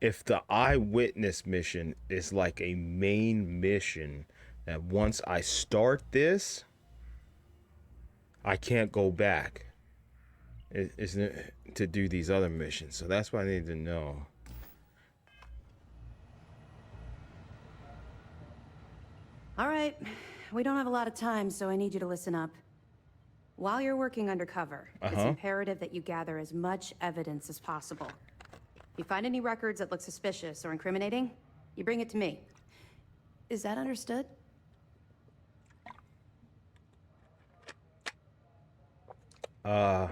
if the eyewitness mission is like a main mission that once I start this, I can't go back. Isn't it to do these other missions? So that's what I need to know. All right. We don't have a lot of time, so I need you to listen up. While you're working undercover, it's imperative that you gather as much evidence as possible. If you find any records that look suspicious or incriminating, you bring it to me. Is that understood? What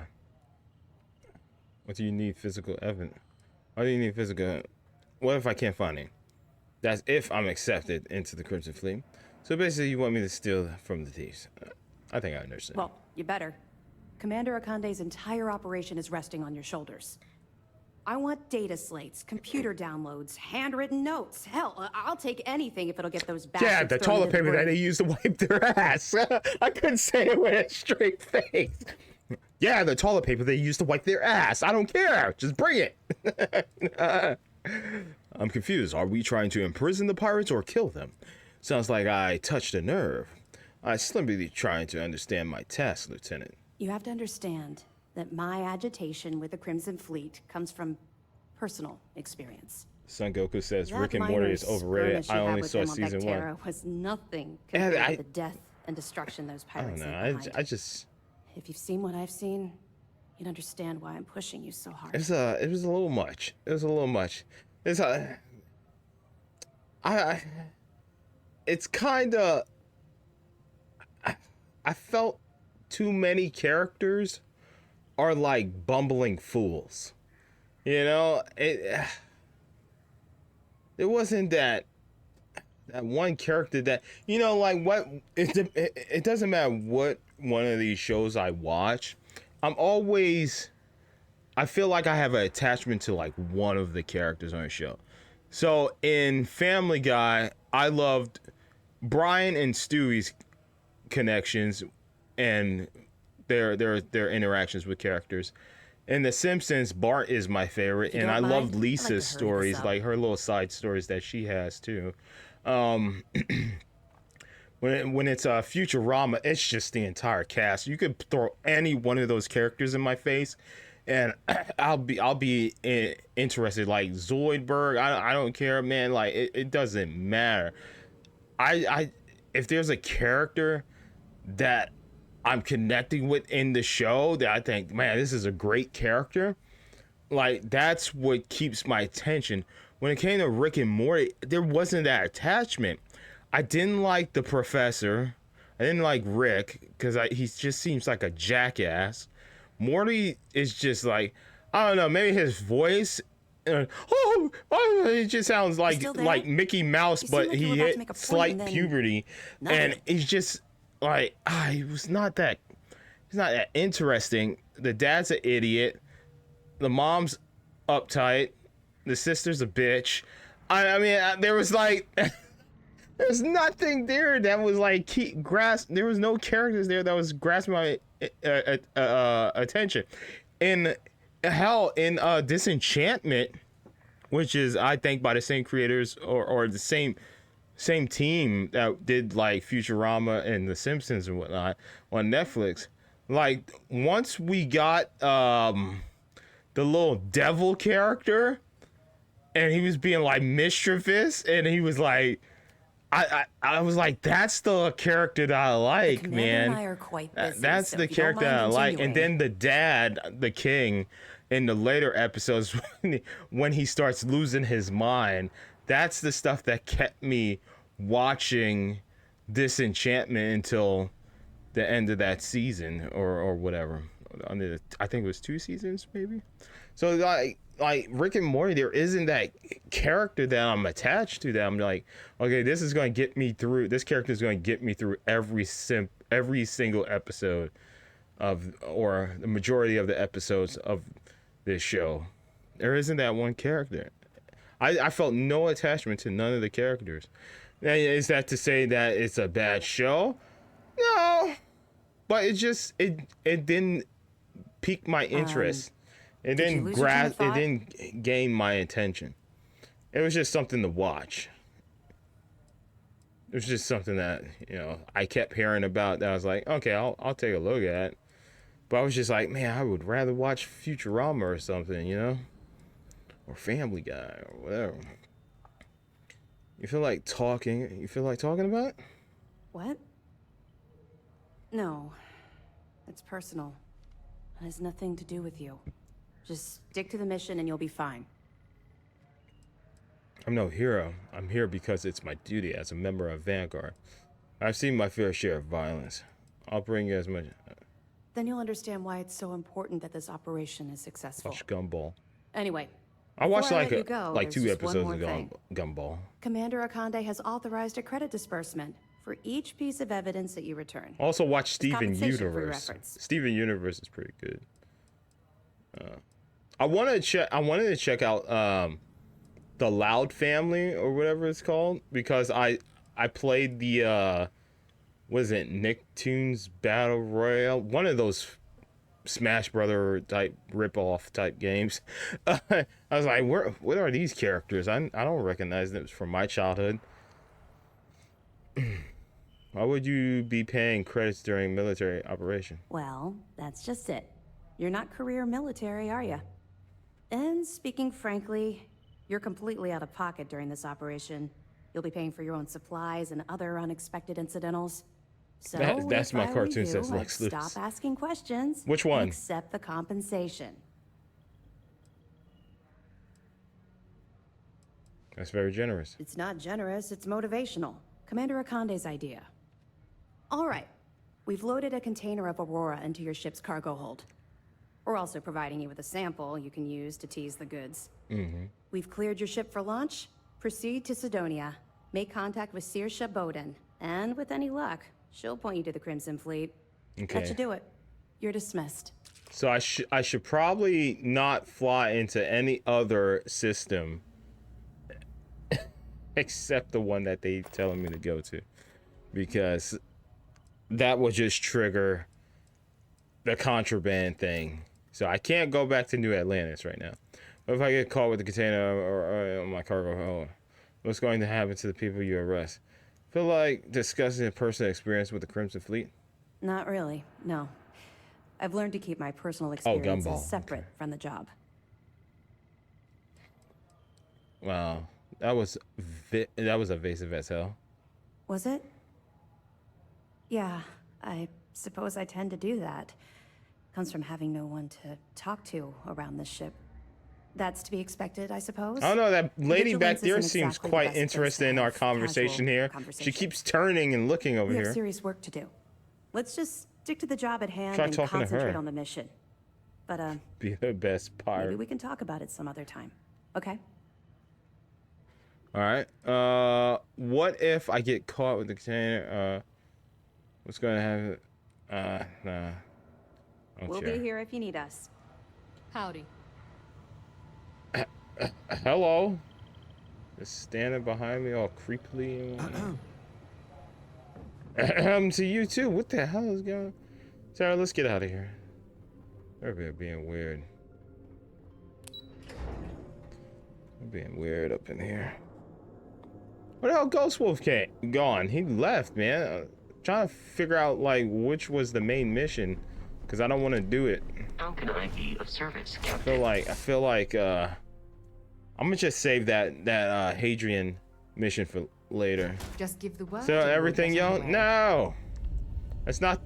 do you need physical evidence? Why do you need physical? What if I can't find it? That's if I'm accepted into the Crimson Fleet. So basically, you want me to steal from the thieves. I think I understand. Well, you better. Commander Akande's entire operation is resting on your shoulders. I want data slates, computer downloads, handwritten notes. Hell, I'll take anything if it'll get those bastards Yeah, the thrown toilet into the paper that brig. they use to wipe their ass. I couldn't say it with a straight face. Yeah, the toilet paper they use to wipe their ass. I don't care. Just bring it. I'm confused. Are we trying to imprison the pirates or kill them? Sounds like I touched a nerve. I'm simply trying to understand my task, Lieutenant. You have to understand that my agitation with the Crimson Fleet comes from personal experience. Son Goku says That Rick and Morty minor is overrated. skirmish I you had only with saw them on season one. Vectera was nothing Yeah, compared to the death and destruction those I don't pirates know. leave behind. I just If you've seen what I've seen, you'd understand why I'm pushing you so hard. it was a little much. It was a little much. It's it's kind of I felt too many characters are like bumbling fools. You know, it wasn't that one character that, you know, like what it doesn't matter what one of these shows I watch. I feel like I have an attachment to like one of the characters on the show. So in Family Guy, I loved Brian and Stewie's connections and their interactions with characters. In The Simpsons, Bart is my favorite, and I loved Lisa's stories, like her little side stories that she has too. When it's Futurama, it's just the entire cast. You could throw any one of those characters in my face, and I'll be interested. Like Zoidberg, I don't care, man. Like it doesn't matter. If there's a character that I'm connecting with in the show that I think, man, this is a great character, like that's what keeps my attention. When it came to Rick and Morty, there wasn't that attachment. I didn't like the professor. I didn't like Rick because he just seems like a jackass. Morty is just like, I don't know, maybe his voice. It just sounds like Mickey Mouse, but he hit slight puberty, and he's just like, he's not that interesting. The dad's an idiot. The mom's uptight. The sister's a bitch. I mean, there was like, there's nothing there that was like there was no characters there that was grasping my attention. In Disenchantment, which is I think by the same creators or the same team that did like Futurama and The Simpsons and whatnot on Netflix. Like once we got the little devil character, and he was being like mischievous, and he was like, I was like, that's the character that I like, man. And I are quite busy, that's so the if you don't character mind I like. continuing. And then the dad, the king, in the later episodes, when he starts losing his mind, that's the stuff that kept me watching Disenchantment until the end of that season or whatever. I think it was 2 seasons, maybe. So like Rick and Morty, there isn't that character that I'm attached to that I'm like, okay, this is going to get me through. This character is going to get me through every single episode or the majority of the episodes of this show. There isn't that one character. I felt no attachment to none of the characters. Now, is that to say that it's a bad show? No, but it didn't pique my interest. It didn't gain my attention. It was just something to watch. It was just something that, you know, I kept hearing about that I was like, okay, I'll take a look at. But I was just like, man, I would rather watch Futurama or something, you know? Or Family Guy or whatever. You feel like talking? You feel like talking about it? What? No. It's personal. It has nothing to do with you. Just stick to the mission and you'll be fine. I'm no hero. I'm here because it's my duty as a member of Vanguard. I've seen my fair share of violence. I'll bring you as much. Then you'll understand why it's so important that this operation is successful. Watch Gumball. Anyway, I watched before I like let you go, like there's 2 just one episodes more of thing. Gumball. Commander Akande has authorized a credit disbursement for each piece of evidence that you return. Also watch Steven compensation for your Universe. efforts. Steven Universe is pretty good. I wanted to check out the Loud family or whatever it's called, because I played the what is it, Nicktoons Battle Royale, one of those Smash Brother type rip-off type games. I was like, what are these characters? I don't recognize them from my childhood. Why would you be paying credits during military operation? Well, that's just it. You're not career military, are you? And speaking frankly, you're completely out of pocket during this operation. You'll be paying for your own supplies and other unexpected incidentals. So That's if my I were cartoon you, says I'd Lex Luthor. stop asking questions. Which one? And accept the compensation. That's very generous. It's not generous, it's motivational. Commander Akande's idea. All right. We've loaded a container of Aurora into your ship's cargo hold. We're also providing you with a sample you can use to tease the goods. We've cleared your ship for launch. Proceed to Sidonia. Make contact with Saoirse Bowden. And with any luck, she'll point you to the Crimson Fleet. Okay. That should do it. You're dismissed. So I should probably not fly into any other system except the one that they telling me to go to, because that will just trigger the contraband thing. So I can't go back to New Atlantis right now. What if I get caught with the container or my cargo hold? What's going to happen to the people you arrest? Feel like discussing a personal experience with the Crimson Fleet? Not really, no. I've learned to keep my personal experiences Gumball. separate from the job. Wow, that was evasive as hell. Was it? Yeah, I suppose I tend to do that. Comes from having no one to talk to around this ship. That's to be expected, I suppose. I don't know, that lady back Vigilance there isn't seems exactly the quite best place interested to in our have conversation casual here. She conversation. keeps turning and looking over We have here. serious work to do. Let's just stick to the job at hand Try and talking to concentrate her. on the mission. But Be the best maybe pirate. we can talk about it some other time. Okay? All right. What if I get caught with the container? What's going to happen? Nah. We'll be here if you need us. Howdy. Hello. Just standing behind me all creepily. To you too. What the hell is going on? Sarah, let's get out of here. They're being weird. They're being weird up in here. Where the hell Ghost Wolf gone? He left, man. Trying to figure out like which was the main mission, because I don't want to do it. How can I be of service, Captain? I feel like I'm gonna just save that Hadrian mission for later. Just give the word. So and we'll everything, get yo? underway. No, that's not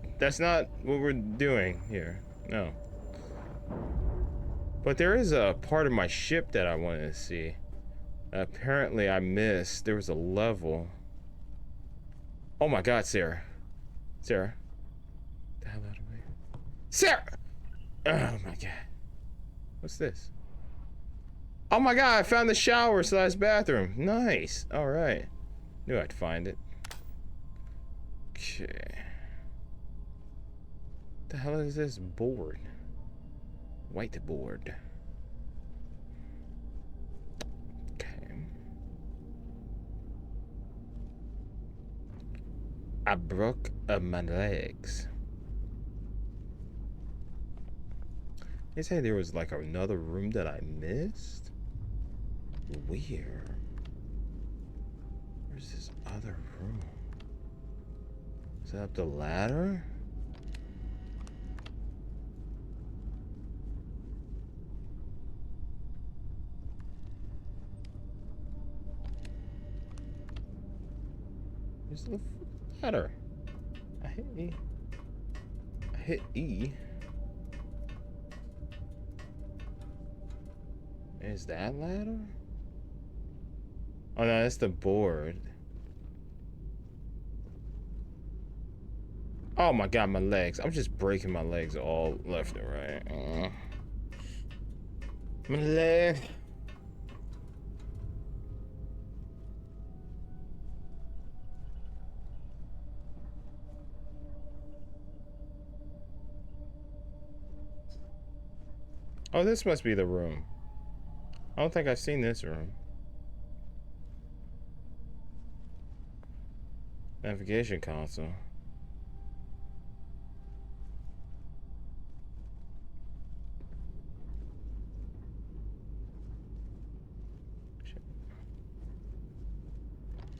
what we're doing here. No. But there is a part of my ship that I wanted to see. Apparently I missed. There was a level. Oh my God, Sarah. Sarah. The hell out of me. Sarah! Oh my God. What's this? Oh my God, I found the shower / bathroom. Nice. All right. Knew I'd find it. Okay. What the hell is this board? Whiteboard. Okay. I broke my legs. They say there was like another room that I missed? Where? Where's this other room? Is that up the ladder? Where's the ladder? I hit E. I hit E. Is that ladder? Oh no, that's the board. Oh my God, my legs. I'm just breaking my legs all left and right. My leg. Oh, this must be the room. I don't think I've seen this room. Navigation console.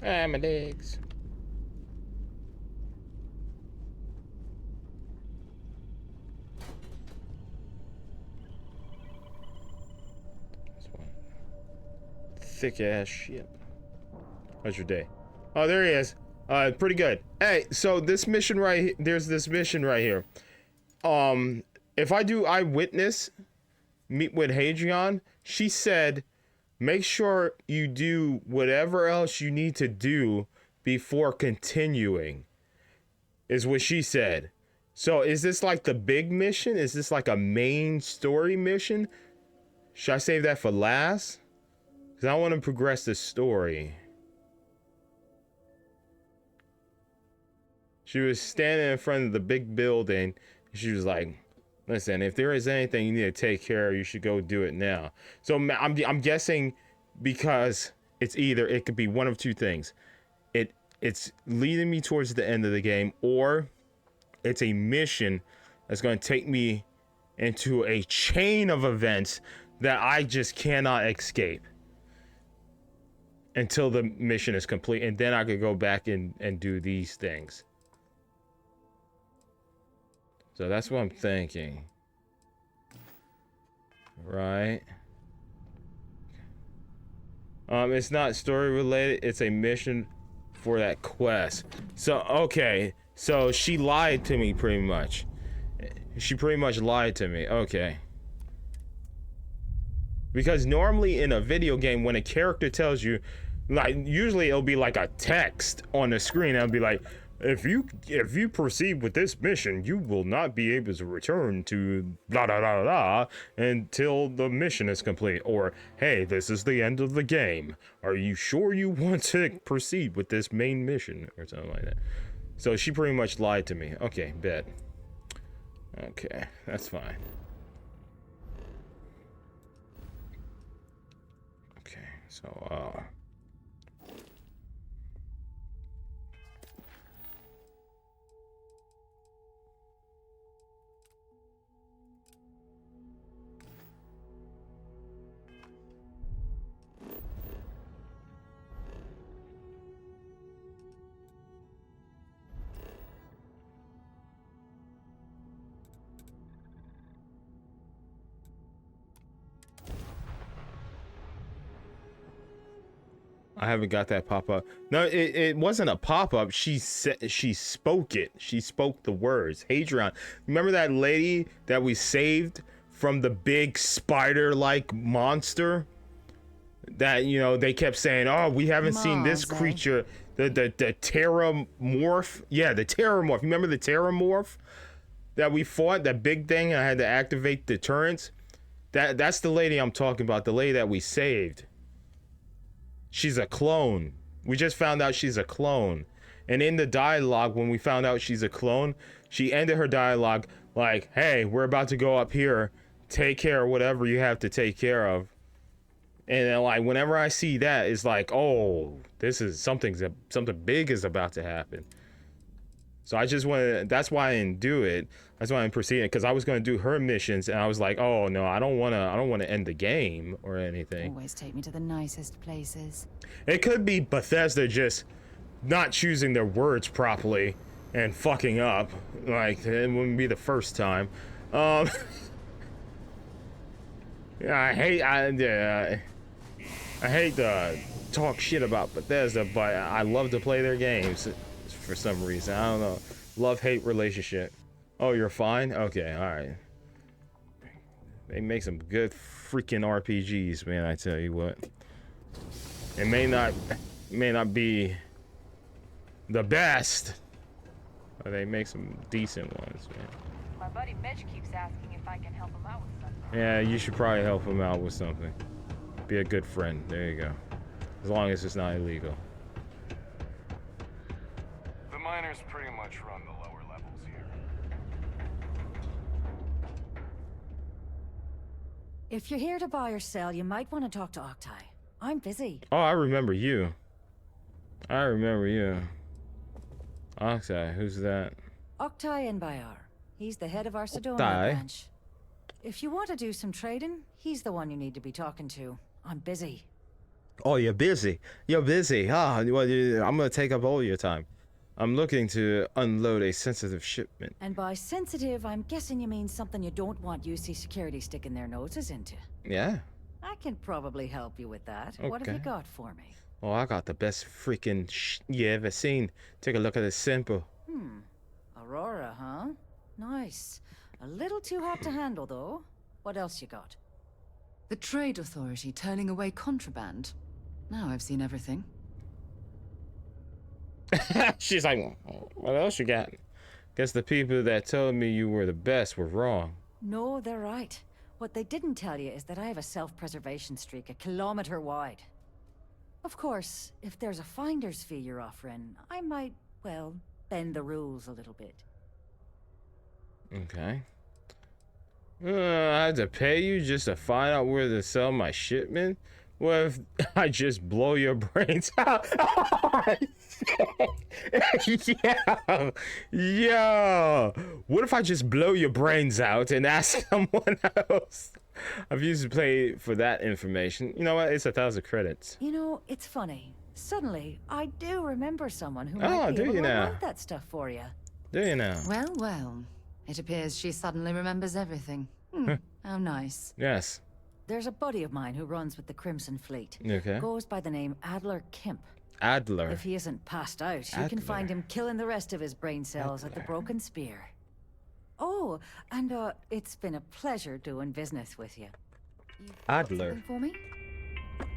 Ah, my legs. This one. Thick ass shit. How's your day? Oh, there he is. Pretty good. Hey, so this mission there's this mission right here. If I do eyewitness, meet with Hadrian, she said, make sure you do whatever else you need to do before continuing, is what she said. So is this like the big mission? Is this like a main story mission? Should I save that for last? Because I want to progress the story. She was standing in front of the big building. She was like, listen, if there is anything you need to take care of, you should go do it now. So I'm guessing, because it could be one of two things. It's leading me towards the end of the game, or it's a mission that's going to take me into a chain of events that I just cannot escape until the mission is complete, and then I could go back and do these things. So that's what I'm thinking. Right. It's not story related, it's a mission for that quest. So, okay. So she lied to me pretty much. She pretty much lied to me. Okay. Because normally in a video game, when a character tells you, like, usually it'll be like a text on the screen. It'll be like, if you proceed with this mission, you will not be able to return to blah blah blah blah until the mission is complete. Or, hey, this is the end of the game. Are you sure you want to proceed with this main mission? Or something like that. So she pretty much lied to me. Okay, bet. Okay, that's fine. Okay, so, I haven't got that pop-up. No, it wasn't a pop-up. She said, she spoke it. She spoke the words. Hadrian. Remember that lady that we saved from the big spider-like monster? That, you know, they kept saying, oh, we haven't seen this creature. The terramorph. Yeah, the terramorph. Remember the terramorph that we fought? That big thing, I had to activate the turrets? That's the lady I'm talking about. The lady that we saved. She's a clone. We just found out she's a clone. And in the dialogue, when we found out she's a clone, she ended her dialogue like, hey, we're about to go up here. Take care of whatever you have to take care of. And then, like, whenever I see that, it's like, oh, this is something big is about to happen. So I just wanted, that's why I didn't do it. That's why I'm proceeding, because I was going to do her missions, and I was like, oh no, I don't want to end the game or anything. Always take me to the nicest places. It could be Bethesda just not choosing their words properly and fucking up. Like, it wouldn't be the first time. Yeah, I hate to talk shit about Bethesda, but I love to play their games for some reason. I don't know. Love-hate relationship. Oh, you're fine? Okay, alright. They make some good freaking RPGs, man, I tell you what. It may not be the best, but they make some decent ones, man. My buddy Mitch keeps asking if I can help him out with something. Yeah, you should probably help him out with something. Be a good friend. There you go. As long as it's not illegal. The miners pretty much run the lower levels here. If you're here to buy or sell, you might want to talk to Octai. I'm busy. Oh, I remember you. I remember you. Okay, who's that? Octai Enbayar. He's the head of our Sidonia Octai? branch. If you want to do some trading, he's the one you need to be talking to. I'm busy. Oh, you're busy. You're busy. Ah, well, I'm gonna take up all your time. I'm looking to unload a sensitive shipment. And by sensitive, I'm guessing you mean something you don't want UC security sticking their noses into. Yeah. I can probably help you with that. What have you Okay. got for me? Oh, I got the best freaking you ever seen. Take a look at this sample. Aurora, huh? Nice. A little too hot to handle, though. What else you got? The Trade Authority turning away contraband. Now I've seen everything. She's like, what else you got? Guess the people that told me you were the best were wrong. No, they're right. What they didn't tell you is that I have a self-preservation streak 1 kilometer wide. Of course, if there's a finder's fee you're offering, I might, well, bend the rules a little bit. Okay. I had to pay you just to find out where to sell my shipment? What if I just blow your brains out? Yo, what if I just blow your brains out and ask someone else? I've used to pay for that information. You know what? It's 1,000 credits. You know, it's funny. Suddenly, I do remember someone who Oh, might be do able you to now? unload that stuff for you. Do you now? Well, well. It appears she suddenly remembers everything. How nice. Yes. There's a buddy of mine who runs with the Crimson Fleet. Okay. Goes by the name Adler Kemp. Adler. If he isn't passed out, you can find him killing the rest of his brain cells at the Broken Spear. Oh, and it's been a pleasure doing business with you. Adler. Something for me?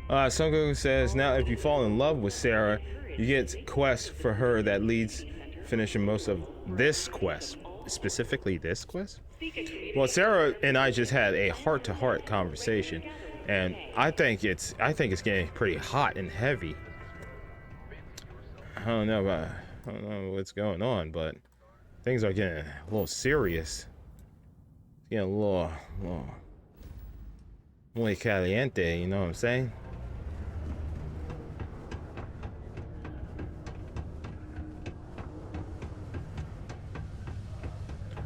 Songo says, now if you fall in love with Sarah, you get quests for her that leads finishing most of this quest. Specifically this quest? Well, Sarah and I just had a heart-to-heart conversation, and I think it's getting pretty hot and heavy. I don't know what's going on, but things are getting a little serious. It's getting a little muy caliente, you know what I'm saying?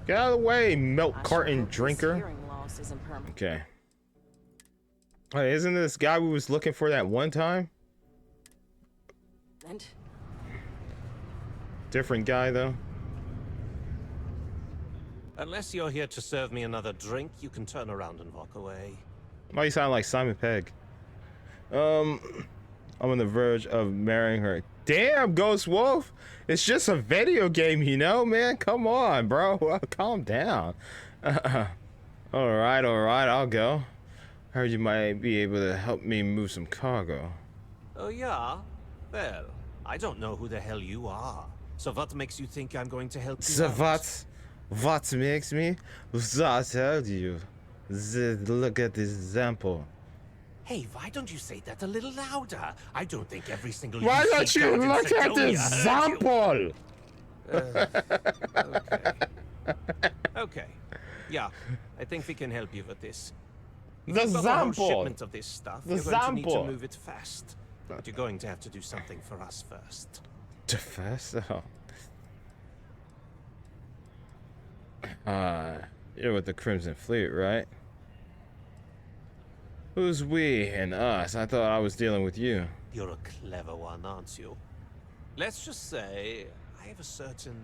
Get out of the way, milk carton drinker. Okay. Hey, isn't this guy we was looking for that one time? And Different guy though. Unless you're here to serve me another drink, you can turn around and walk away. Why you sound like Simon Pegg? I'm on the verge of marrying her. Damn, Ghost Wolf! It's just a video game, you know, man. Come on, bro. Calm down. All right, I'll go. Heard you might be able to help me move some cargo. Oh, yeah? Well, I don't know who the hell you are. So what makes you think I'm going to help you So out? what makes me? I tell you. Look at this example. Hey, why don't you say that a little louder? I don't think every single Why UC don't you guard in look at the Sidonia heard you. example? Okay. Yeah, I think we can help you with this. The You've got a whole example. shipment of this stuff. The You're going to need example. to move it fast. But you're going to have to do something for us first. Too fast? Oh. You're with the Crimson Fleet, right? Who's we and us? I thought I was dealing with you. You're a clever one, aren't you? Let's just say I have a certain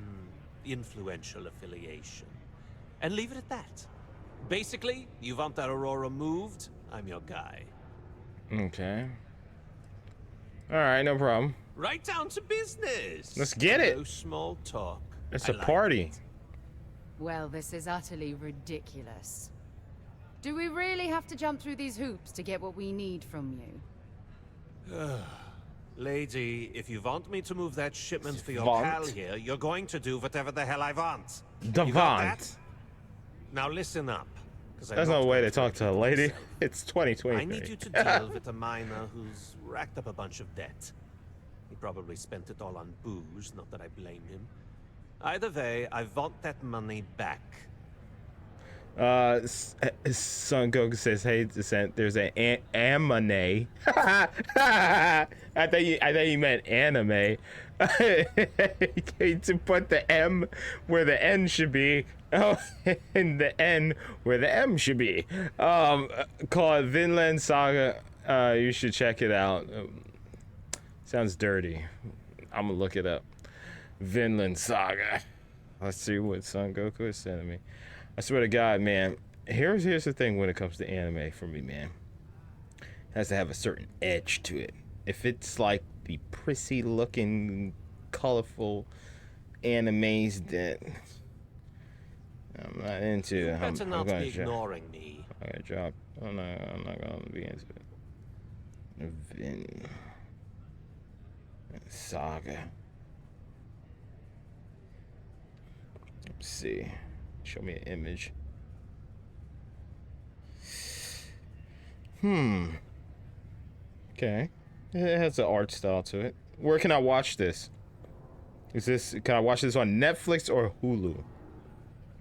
influential affiliation. And leave it at that. Basically, you want that Aurora moved, I'm your guy. Okay. Alright, no problem. Right down to business. Let's get it. No small talk. It's I a like party. it. Well, this is utterly ridiculous. Do we really have to jump through these hoops to get what we need from you? Lady, if you want me to move that shipment for your Want? pal here, you're going to do whatever the hell I want. The You got want. that? Now listen up. 'Cause I'm There's not no way going to talk to a repeat lady. myself. It's 2020. I need you to deal with a miner who's racked up a bunch of debt. He probably spent it all on booze, not that I blame him. Either way, I want that money back. Son Goku says, "Hey, Descent, there's an anime." I thought you meant anime. To put the M where the N should be. Oh, and the N where the M should be. Called Vinland Saga. You should check it out. Sounds dirty. I'm gonna look it up. Vinland Saga. Let's see what Son Goku is sending me. I swear to God, man. Here's the thing when it comes to anime for me, man. It has to have a certain edge to it. If it's like the prissy looking, colorful animes that I'm not into, You I'm better not gonna be ignoring me. I'm gonna drop. I'm not gonna be into it. Vin Saga. Let's see. Show me an image. Okay. It has an art style to it. Where can I watch this? Can I watch this on Netflix or Hulu?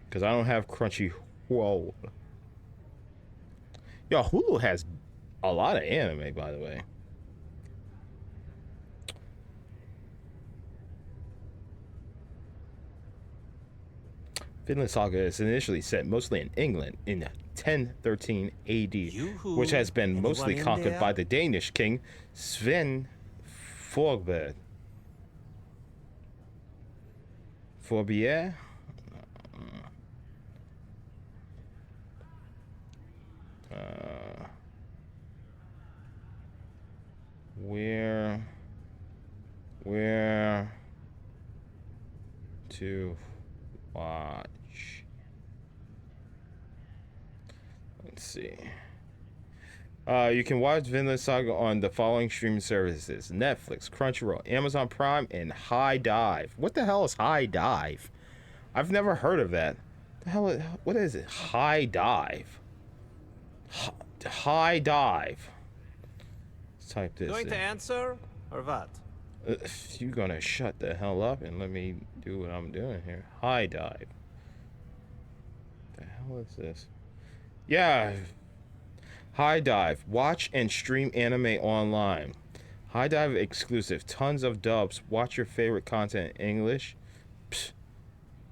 Because I don't have Crunchyroll. Yo, Hulu has a lot of anime, by the way. Vinland Saga is initially set mostly in England in 1013 AD, which has been mostly conquered by the Danish king Sven Forberg. Forbier? Where to watch? Let's see. You can watch Vinland Saga on the following streaming services: Netflix, Crunchyroll, Amazon Prime, and High Dive. What the hell is High Dive? I've never heard of that. What is it? High Dive. High Dive. Let's type this Going in. to answer or what? You gonna shut the hell up and let me do what I'm doing here. High Dive. The hell is this? Yeah. High Dive. Watch and stream anime online. High Dive exclusive. Tons of dubs. Watch your favorite content in English. Psst.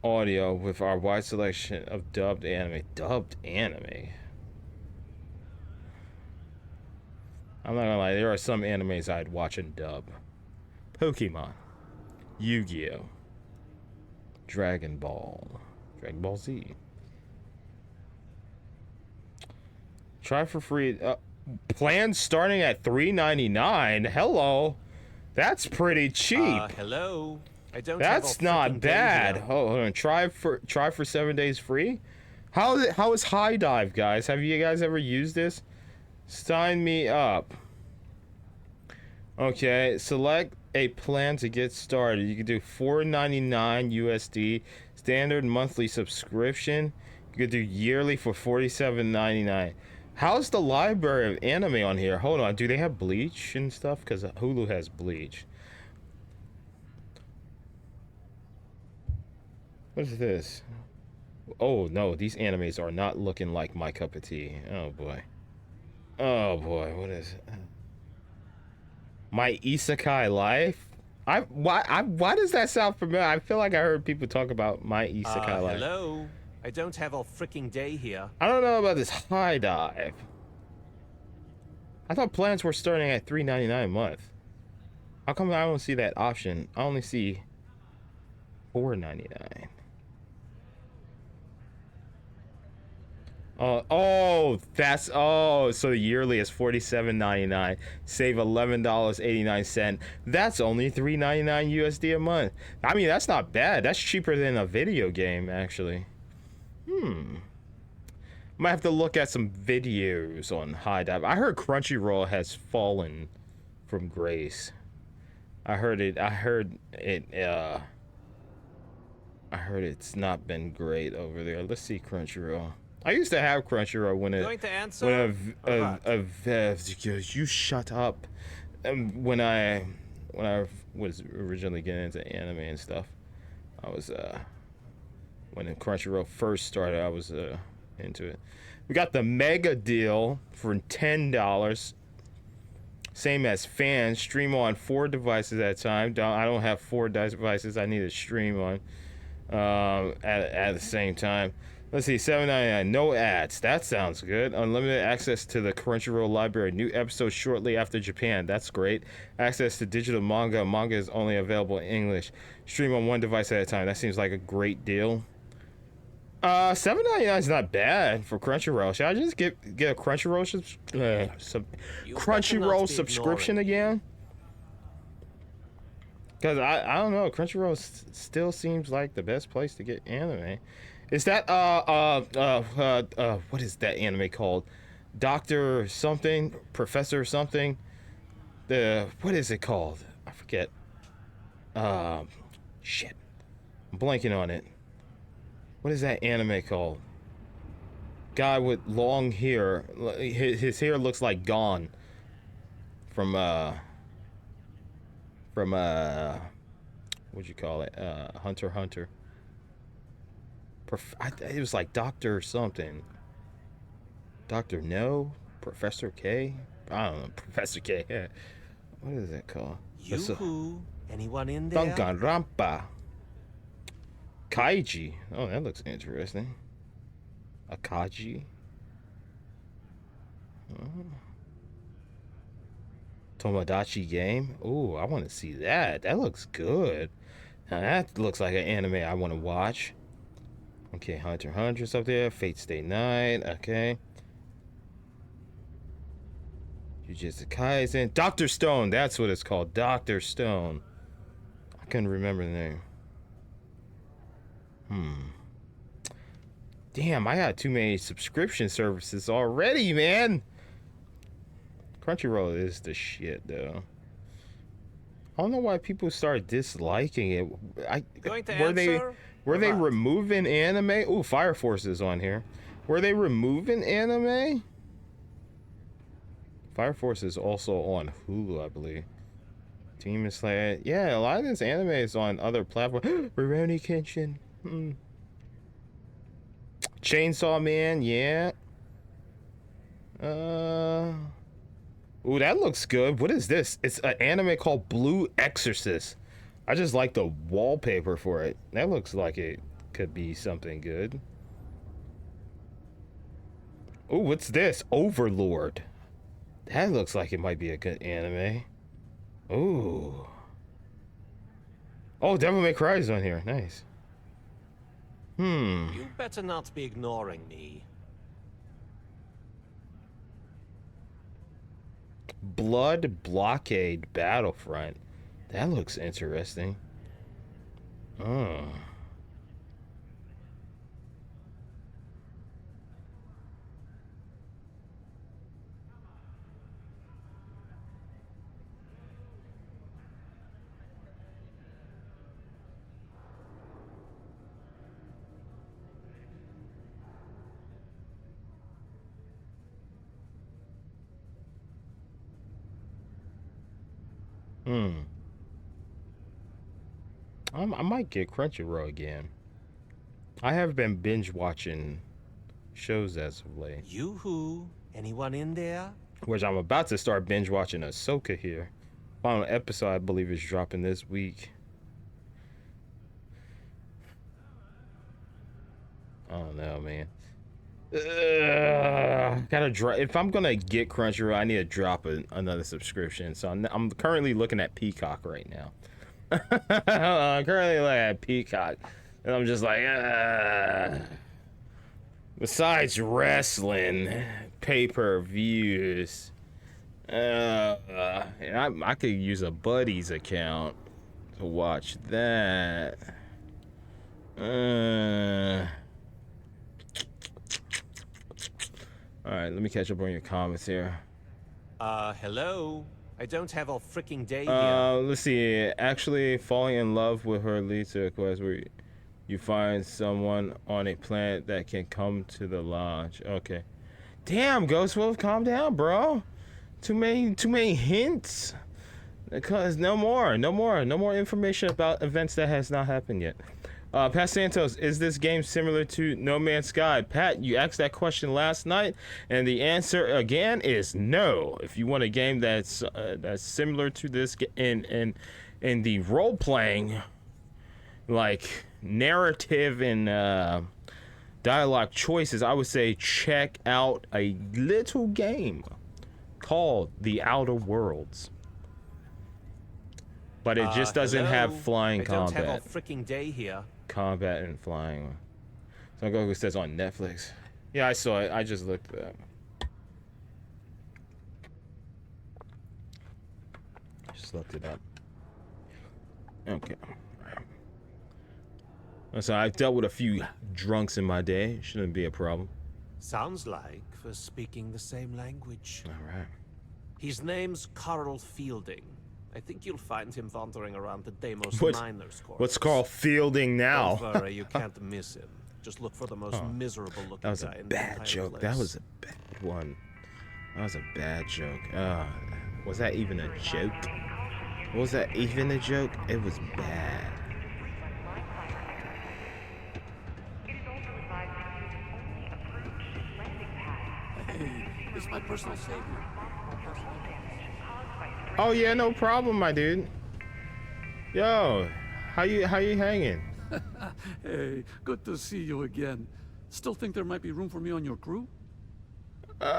Audio with our wide selection of dubbed anime. Dubbed anime. I'm not gonna lie, there are some animes I'd watch in dub. Pokemon. Yu-Gi-Oh! Dragon Ball Z. Try for free. Plans starting at $3.99. Hello. That's pretty cheap. Hello. I don't That's have a not freaking bad. day here. Hold on. Try for 7 days free. How is High Dive, guys? Have you guys ever used this? Sign me up. Okay, select a plan to get started. You can do $4.99 USD standard monthly subscription. You could do yearly for $47.99. How's the library of anime on here? Hold on, do they have Bleach and stuff? Because Hulu has Bleach. What is this? Oh no, these animes are not looking like my cup of tea. Oh boy. Oh boy, what is it? My Isekai Life? Why does that sound familiar? I feel like I heard people talk about My Isekai Life. Hello. I don't have all freaking day here. I don't know about this High Dive. I thought plans were starting at $3.99 a month. How come I don't see that option? I only see $4.99. So the yearly is $47.99. Save $11.89. That's only $3.99 USD a month. I mean, that's not bad. That's cheaper than a video game, actually. Might have to look at some videos on High Dive. I heard Crunchyroll has fallen from grace. I heard it's not been great over there. Let's see Crunchyroll. I used to have Crunchyroll when you shut up. When I was originally getting into anime and stuff, I was when Crunchyroll first started, I was into it. We got the mega deal for $10. Same as fans. Stream on 4 devices at a time. I don't have 4 devices. I need to stream on at the same time. Let's see, $7.99. No ads. That sounds good. Unlimited access to the Crunchyroll library. New episodes shortly after Japan. That's great. Access to digital manga. Manga is only available in English. Stream on 1 device at a time. That seems like a great deal. $7.99 is not bad for Crunchyroll. Should I just get a Crunchyroll subscription again? Because I don't know, Crunchyroll still seems like the best place to get anime. Is that what is that anime called? Doctor something, Professor something. What is it called? I forget. Shit, I'm blanking on it. What is that anime called? Guy with long hair. His hair looks like Gone. From what'd you call it? Hunter x Hunter. It was like Doctor something. Doctor No? Professor K? I don't know. Professor K. Yeah. What is it called? Yoo-hoo. Anyone in there? Danganronpa. Kaiji. Oh, that looks interesting. Akaji. Oh. Tomodachi game. Ooh, I want to see that. That looks good. Now that looks like an anime I want to watch. Okay, Hunter x Hunter's up there. Fate Stay Night. Okay. Jujutsu Kaisen. Dr. Stone. That's what it's called. Dr. Stone. I couldn't remember the name. Damn, I got too many subscription services already, man. Crunchyroll is the shit, though. I don't know why people start disliking it. Were they removing anime? Ooh, Fire Force is on here. Were they removing anime? Fire Force is also on Hulu, I believe. Demon Slayer. Yeah, a lot of this anime is on other platforms. Rurouni Kenshin. Chainsaw Man, yeah. Ooh, that looks good. What is this? It's an anime called Blue Exorcist. I just like the wallpaper for it. That looks like it could be something good. Ooh, what's this? Overlord. That looks like it might be a good anime. Ooh. Oh, Devil May Cry is on here. Nice. You better not be ignoring me. Blood Blockade Battlefront. That looks interesting. Oh. I might get Crunchyroll again. I have been binge watching shows as of late. Yoo-hoo. Anyone in there? Which I'm about to start binge watching Ahsoka here. Final episode, I believe, is dropping this week. I don't know, man. Gotta drop. If I'm gonna get Crunchyroll, I need to drop another subscription. So I'm currently looking at Peacock right now. I'm currently looking at Peacock, and I'm just like, besides wrestling, pay-per-views, and I could use a buddy's account to watch that. All right, let me catch up on your comments here. Hello? I don't have all freaking day here. Let's see. Actually, falling in love with her leads to a quest where you find someone on a planet that can come to the lodge. Okay. Damn, Ghost Wolf, calm down, bro. Too many hints. Because no more information about events that has not happened yet. Pat Santos, is this game similar to No Man's Sky? Pat, you asked that question last night, and the answer again is no. If you want a game that's similar to this in the role playing, like narrative and dialogue choices, I would say check out a little game called The Outer Worlds. But it just doesn't have flying combat. I don't have all freaking day here. Combat and flying. So Goku says on Netflix. Yeah, I saw it. I just looked it up. Just looked it up. Okay. So I've dealt with a few drunks in my day. Shouldn't be a problem. Sounds like we're speaking the same language. All right. His name's Carl Fielding. I think you'll find him wandering around the Deimos Miners' Corps. What's Carl Fielding now? Don't worry, you can't miss him. Just look for the most miserable looking guy. That was a bad joke. That was a bad one. That was a bad joke. Was that even a joke? Was that even a joke? It was bad. Hey, it's my personal savior. Oh yeah, no problem, my dude. Yo, how you hanging? Hey, good to see you again. Still think there might be room for me on your crew? What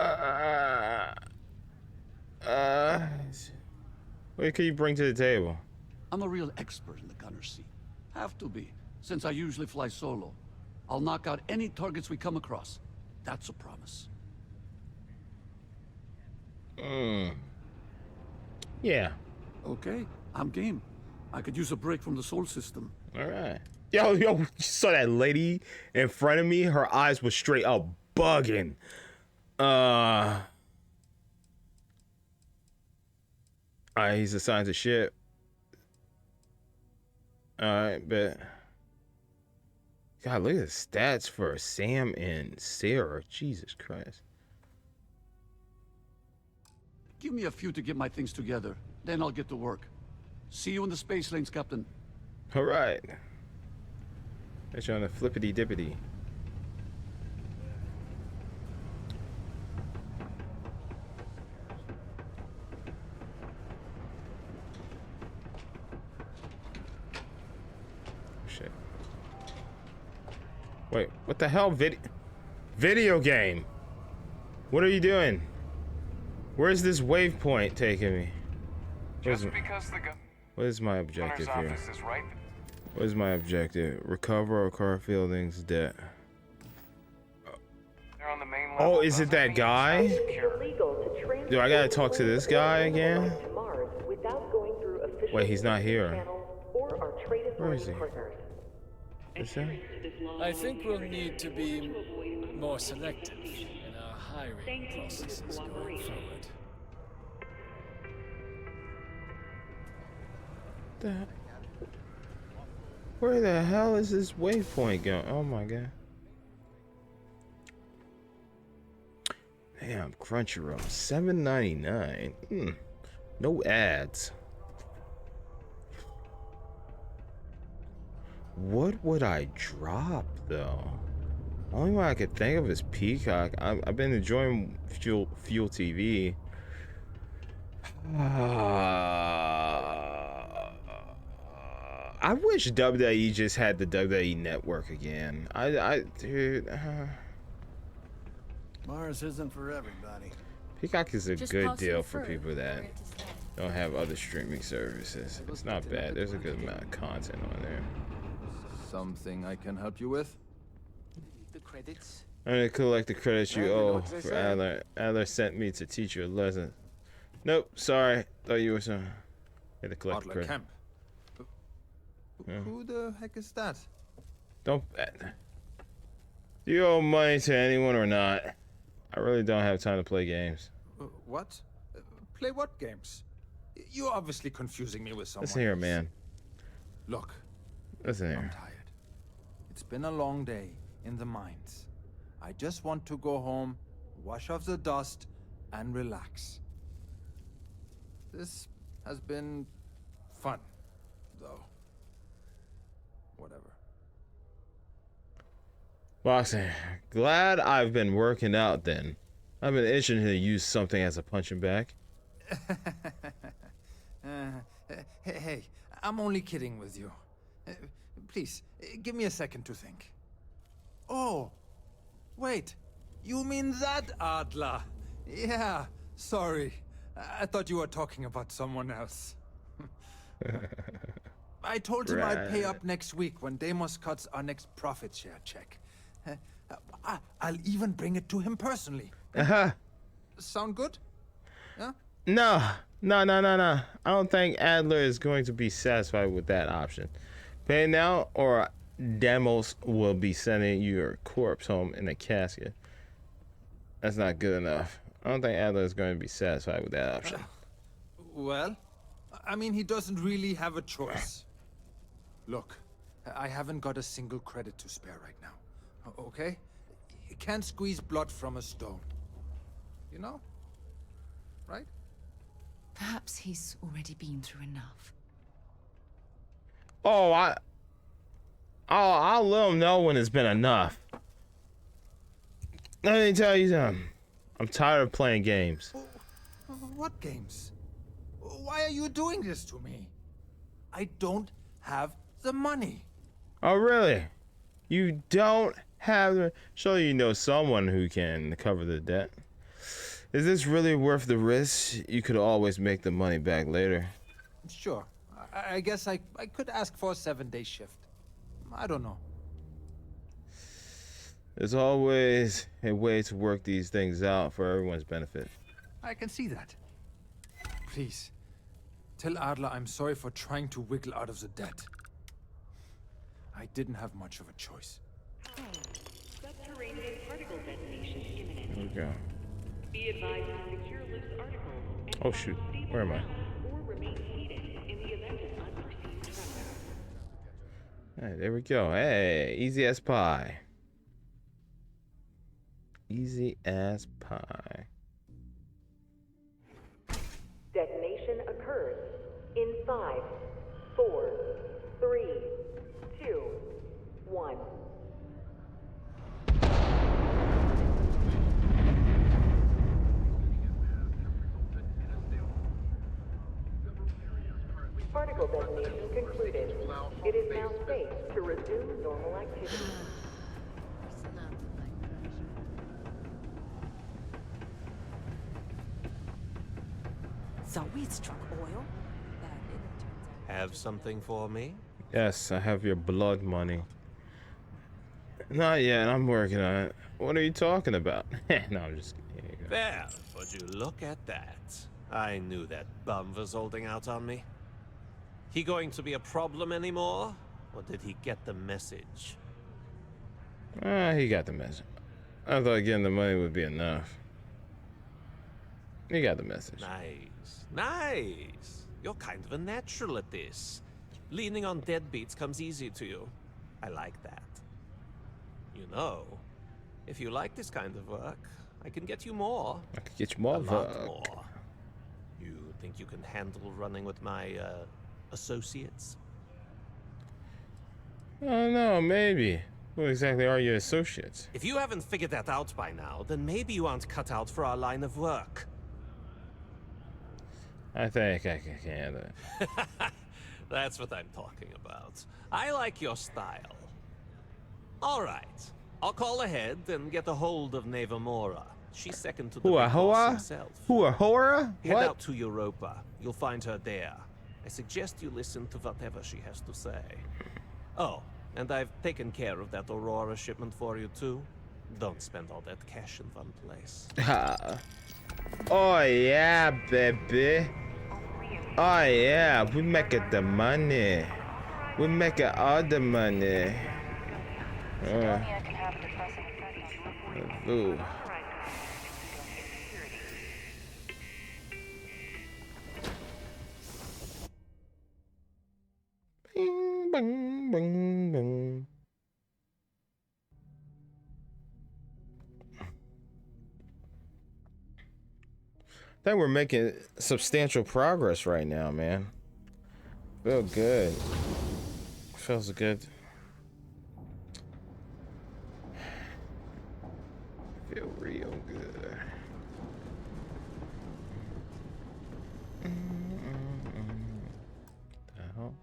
can you bring to the table? I'm a real expert in the gunner seat. Have to be, since I usually fly solo. I'll knock out any targets we come across. That's a promise. Yeah. Okay, I'm game. I could use a break from the soul system. All right. Yo, you saw that lady in front of me? Her eyes were straight up bugging. Alright, he's assigned to ship. Alright, but God, look at the stats for Sam and Sarah. Jesus Christ. Give me a few to get my things together. Then I'll get to work. See you in the space lanes, Captain. Alright. Got you on the flippity dippity. Shit. Wait, what the hell? Video game? What are you doing? Where's this waypoint taking me? What is my objective here? What is my objective? Recover Carl Fielding's debt. Oh, is it that guy? Do I gotta talk to this guy again? Wait, he's not here. Where is he? Is he? I think we'll need to be more selective in our hiring processes going forward. Where the hell is this waypoint going? Oh my god. Damn, Crunchyroll, $7.99. No ads. What would I drop though? Only one I could think of is Peacock. I've been enjoying Fuel TV. I wish WWE just had the WWE Network again. Dude. Mars isn't for everybody. Peacock is a good deal for people that don't have other streaming services. It's not bad. There's a good amount of content on there. Something I can help you with? The credits. I'm gonna collect the credits you owe for Adler. Adler sent me to teach you a lesson. Nope, sorry. Thought you were some. Had to collect the credit. Camp. Who the heck is that? Don't. Do you owe money to anyone or not? I really don't have time to play games. What? Play what games? You're obviously confusing me with someone. Listen here, man. Look. Listen here. I'm tired. It's been a long day in the mines. I just want to go home, wash off the dust, and relax. This has been fun, though. Whatever. Boxing. Glad I've been working out then. I've been itching to use something as a punching bag. Hey, I'm only kidding with you. Please, give me a second to think. Oh, wait. You mean that Adler? Yeah, sorry. I thought you were talking about someone else. I told him I'd pay up next week when Deimos cuts our next profit share check. I'll even bring it to him personally. Sound good? Yeah? No. I don't think Adler is going to be satisfied with that option. Pay now or Deimos will be sending your corpse home in a casket. That's not good enough. I don't think Adler is going to be satisfied with that option. Well, I mean, he doesn't really have a choice. Look, I haven't got a single credit to spare right now. Okay? You can't squeeze blood from a stone. You know? Right? Perhaps he's already been through enough. Oh, I'll let him know when it's been enough. Let me tell you something. I'm tired of playing games. What games? Why are you doing this to me? I don't have the money. Oh, really? You don't have the... Surely you know someone who can cover the debt. Is this really worth the risk? You could always make the money back later. Sure. I guess I could ask for a 7-day shift. I don't know. There's always a way to work these things out for everyone's benefit. I can see that. Please, tell Adler I'm sorry for trying to wiggle out of the debt. I didn't have much of a choice. Subterranean particle detonation imminent. Here we go. Be advised to secure loose articles and Oh shoot, where am I? or remain seated in the event of unforeseen tremor. Alright, there we go. Hey, easy as pie. Easy as pie. Detonation occurs in 5, 4, 3, 2, 1. Particle detonation concluded. It is now safe to resume normal activity. So we struck oil? Have something for me? Yes, I have your blood money. Not yet, I'm working on it. What are you talking about? No, I'm just kidding. Well, would you look at that? I knew that bum was holding out on me. He going to be a problem anymore? Or did he get the message? He got the message. I thought getting the money would be enough. He got the message. Nice. Nice. You're kind of a natural at this. Leaning on deadbeats comes easy to you. I like that. You know, if you like this kind of work, I can get you more. I could get you more a lot work. more. You think you can handle running with my, associates? I don't know, maybe. What exactly are your associates? If you haven't figured that out by now, then maybe you aren't cut out for our line of work. I think I can handle it. That's what I'm talking about. I like your style. All right. I'll call ahead and get a hold of Nevamora. She's second to the big boss himself. Hora? Head What? out to Europa. You'll find her there. I suggest you listen to whatever she has to say. Oh, and I've taken care of that Aurora shipment for you too. Don't spend all that cash in one place. Oh yeah, baby. Oh yeah, we making the money. We making all the money. Ooh. Bing, bing, bing, bing. I think we're making substantial progress right now, man. Feel good. Feels good. Feel real good. The hell?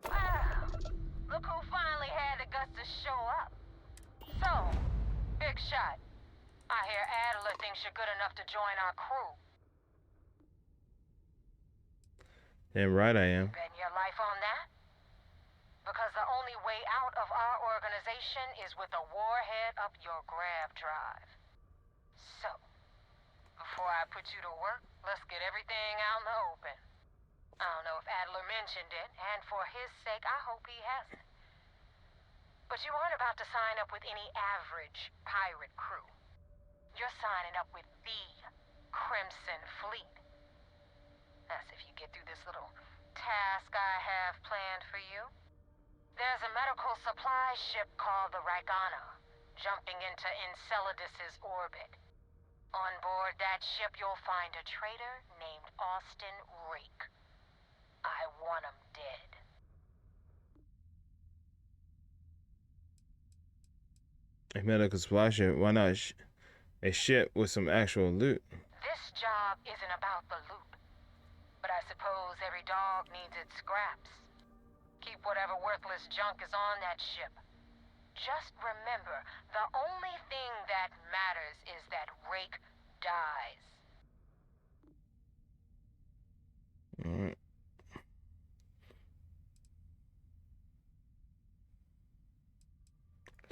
Wow. Look who finally had the guts to show up. So, big shot. I hear Adler thinks you're good enough to join our crew. Damn right I am. Betting your life on that? Because the only way out of our organization is with a warhead up your grab drive. So, before I put you to work, let's get everything out in the open. I don't know if Adler mentioned it, and for his sake, I hope he hasn't. But you aren't about to sign up with any average pirate crew. You're signing up with the Crimson Fleet. That's if you get through this little task I have planned for you. There's a medical supply ship called the Ragana, jumping into Enceladus's orbit. On board that ship, you'll find a traitor named Austin Rake. I want him dead. A medical supply ship. Why not a ship with some actual loot? This job isn't about the loot. But I suppose every dog needs its scraps. Keep whatever worthless junk is on that ship. Just remember, the only thing that matters is that Rake dies. Alright.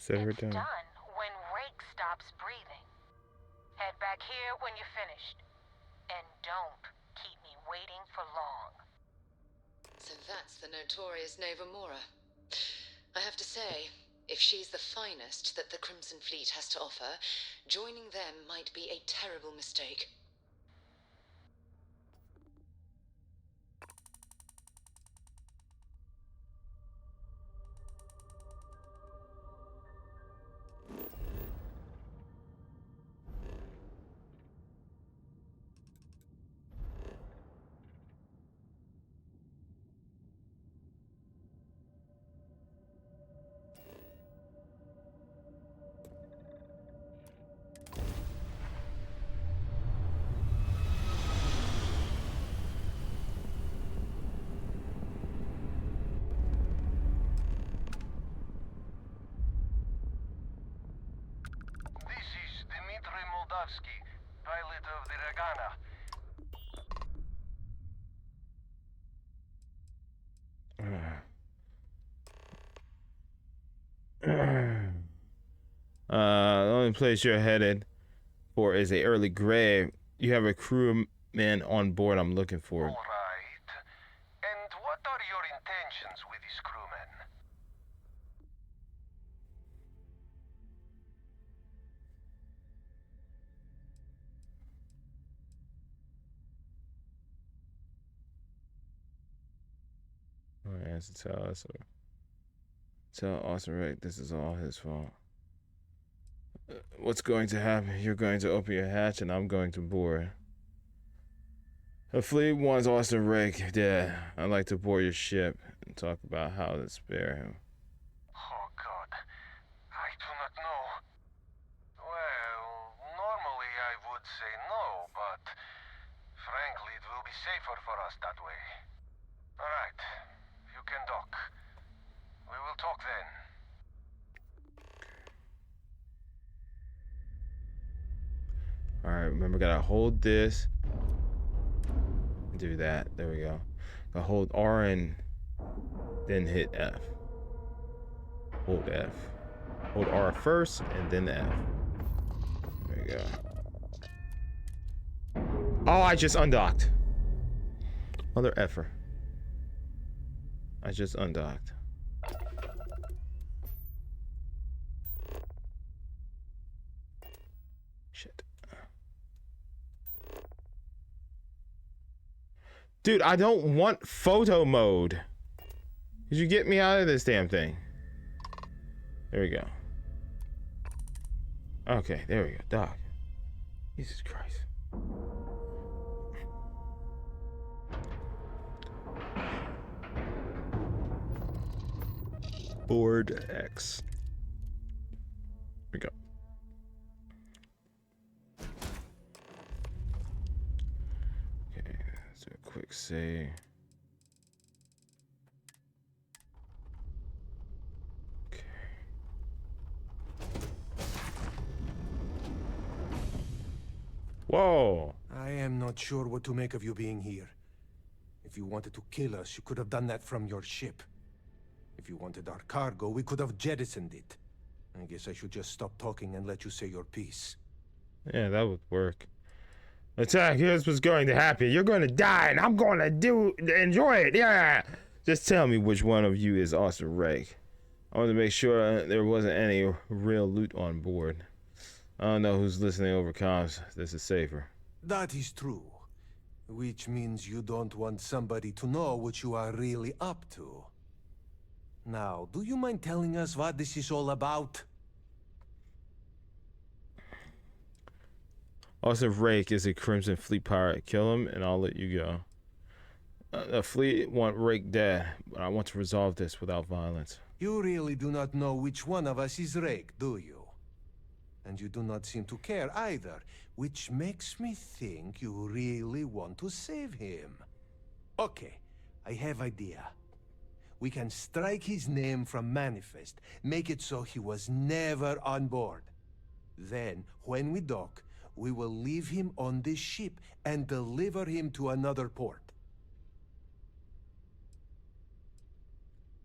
Set her It's down. done when Rake stops breathing. Head back here when you're finished. And don't keep me waiting for long. So that's the notorious Neva Mora. I have to say, if she's the finest that the Crimson Fleet has to offer, joining them might be a terrible mistake. Pilot of the Ragana. The only place you're headed for is a early grave. You have a crewman on board I'm looking for. All right. And what are your intentions with this crewman? Alright, has to tell us. Tell Austin Rick this is all his fault. What's going to happen? You're going to open your hatch and I'm going to board. The fleet wants Austin Rick dead. I'd like to board your ship and talk about how to spare him. Oh God, I do not know. Well, normally I would say no, but frankly it will be safer for us that way. Alright, you can dock. We will talk then. Alright, remember, gotta hold this. Do that. There we go. Gotta hold R and then hit F. Hold F. Hold R first and then F. There we go. Oh, I just undocked. Mother effer. I just undocked. Dude, I don't want photo mode. Could you get me out of this damn thing? There we go. Okay, there we go. Dog. Jesus Christ. Board X. Here we go. Okay, let's do a quick save. Okay. Whoa. I am not sure what to make of you being here. If you wanted to kill us, you could have done that from your ship. If you wanted our cargo, we could have jettisoned it. I guess I should just stop talking and let you say your piece. Yeah, that would work. Attack, here's what's going to happen. You're going to die, and I'm going to enjoy it. Yeah. Just tell me which one of you is Austin Rake. I want to make sure there wasn't any real loot on board. I don't know who's listening over comms. This is safer. That is true. Which means you don't want somebody to know what you are really up to. Now, do you mind telling us what this is all about? Austin Rake is a Crimson Fleet pirate. Kill him, and I'll let you go. The fleet want Rake dead, but I want to resolve this without violence. You really do not know which one of us is Rake, do you? And you do not seem to care either, which makes me think you really want to save him. Okay, I have idea. We can strike his name from Manifest, make it so he was never on board. Then, when we dock, we will leave him on this ship and deliver him to another port.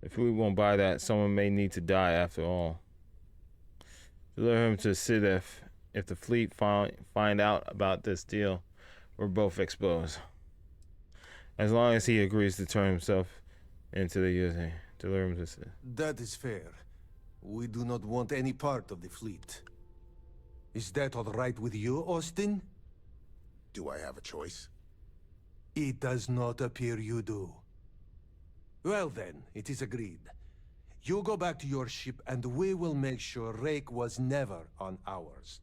If we won't buy that, someone may need to die after all. Deliver him to Sidef. If the fleet find out about this deal, we're both exposed. As long as he agrees to turn himself into the USA. Deliver him to Sidef. That is fair. We do not want any part of the fleet. Is that all right with you, Austin? Do I have a choice? It does not appear you do. Well then, it is agreed. You go back to your ship and we will make sure Rake was never on ours.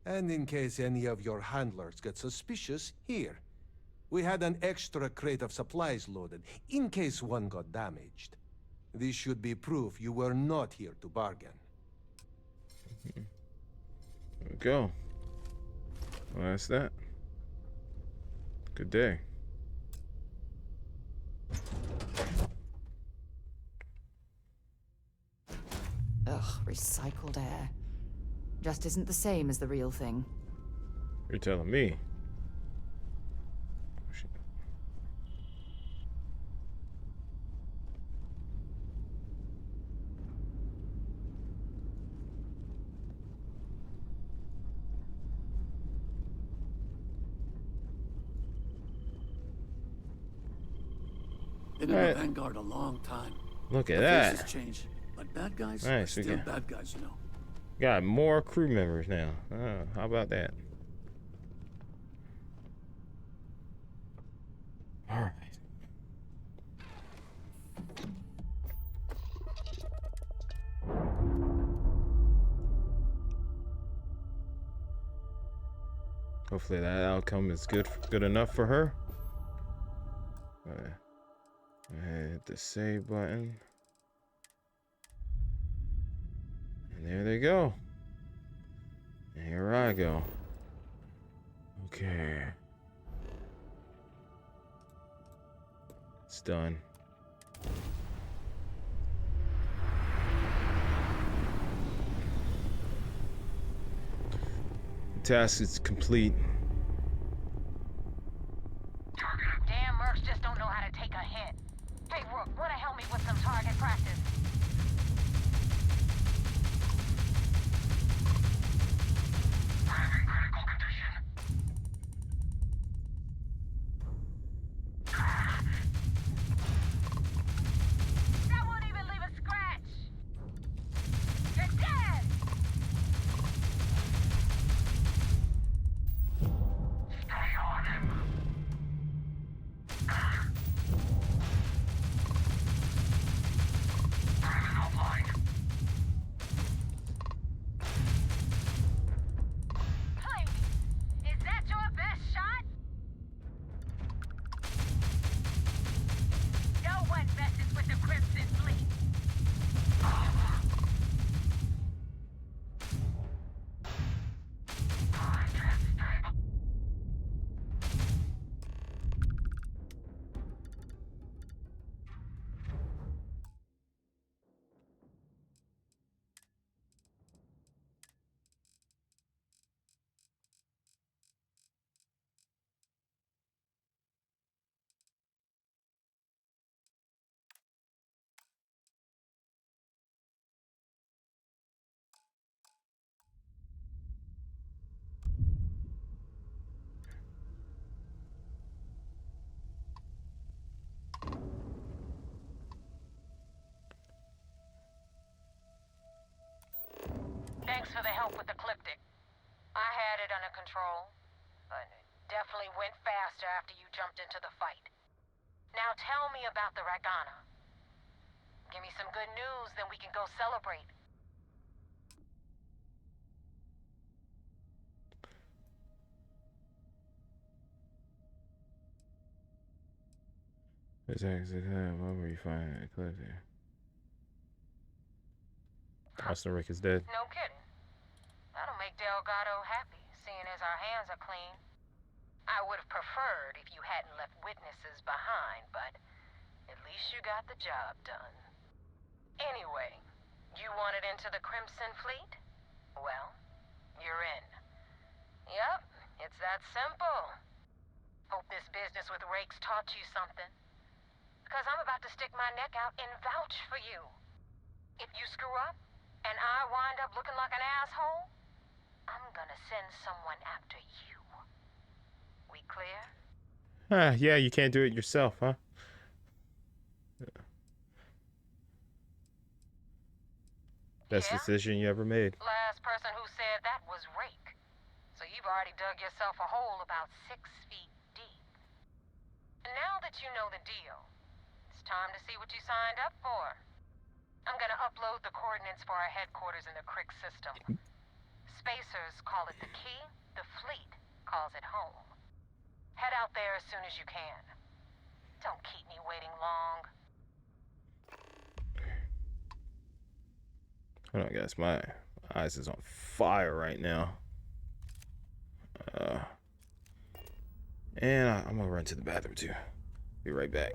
And in case any of your handlers get suspicious, here. We had an extra crate of supplies loaded, in case one got damaged. This should be proof you were not here to bargain. There we go. Well, that's that. Good day. Ugh, recycled air. Just isn't the same as the real thing. You're telling me. Been in the Vanguard a long time. Look at The that. faces change, but bad guys Nice, are we still got- bad guys, you know. Got more crew members now. How about that? All right. Hopefully that outcome is good enough for her. Hit the save button. And there they go. And here I go. Okay. It's done. The task is complete. Damn mercs just don't know how to take a hit. Hey, Rook, wanna help me with some target practice? That won't even leave a scratch! You're dead! help with the Ecliptic. I had it under control, but it definitely went faster after you jumped into the fight. Now tell me about the Ragana. Give me some good news, then we can go celebrate. What were you finding at Cliff there? Austin Rick is dead. No kidding. That'll make Delgado happy, seeing as our hands are clean. I would have preferred if you hadn't left witnesses behind, but at least you got the job done. Anyway, you wanted into the Crimson Fleet? Well, you're in. Yep, it's that simple. Hope this business with Rakes taught you something. Because I'm about to stick my neck out and vouch for you. If you screw up, and I wind up looking like an asshole, I'm gonna send someone after you. We clear? Yeah, you can't do it yourself, huh? Best decision you ever made. Last person who said that was Rake. So you've already dug yourself a hole about 6 feet deep. And now that you know the deal, it's time to see what you signed up for. I'm gonna upload the coordinates for our headquarters in the Crick system. Spacers call it the key, the fleet calls it home. Head out there as soon as you can. Don't keep me waiting long. Hold on, guys. My eyes is on fire right now. And I'm gonna run to the bathroom too. Be right back.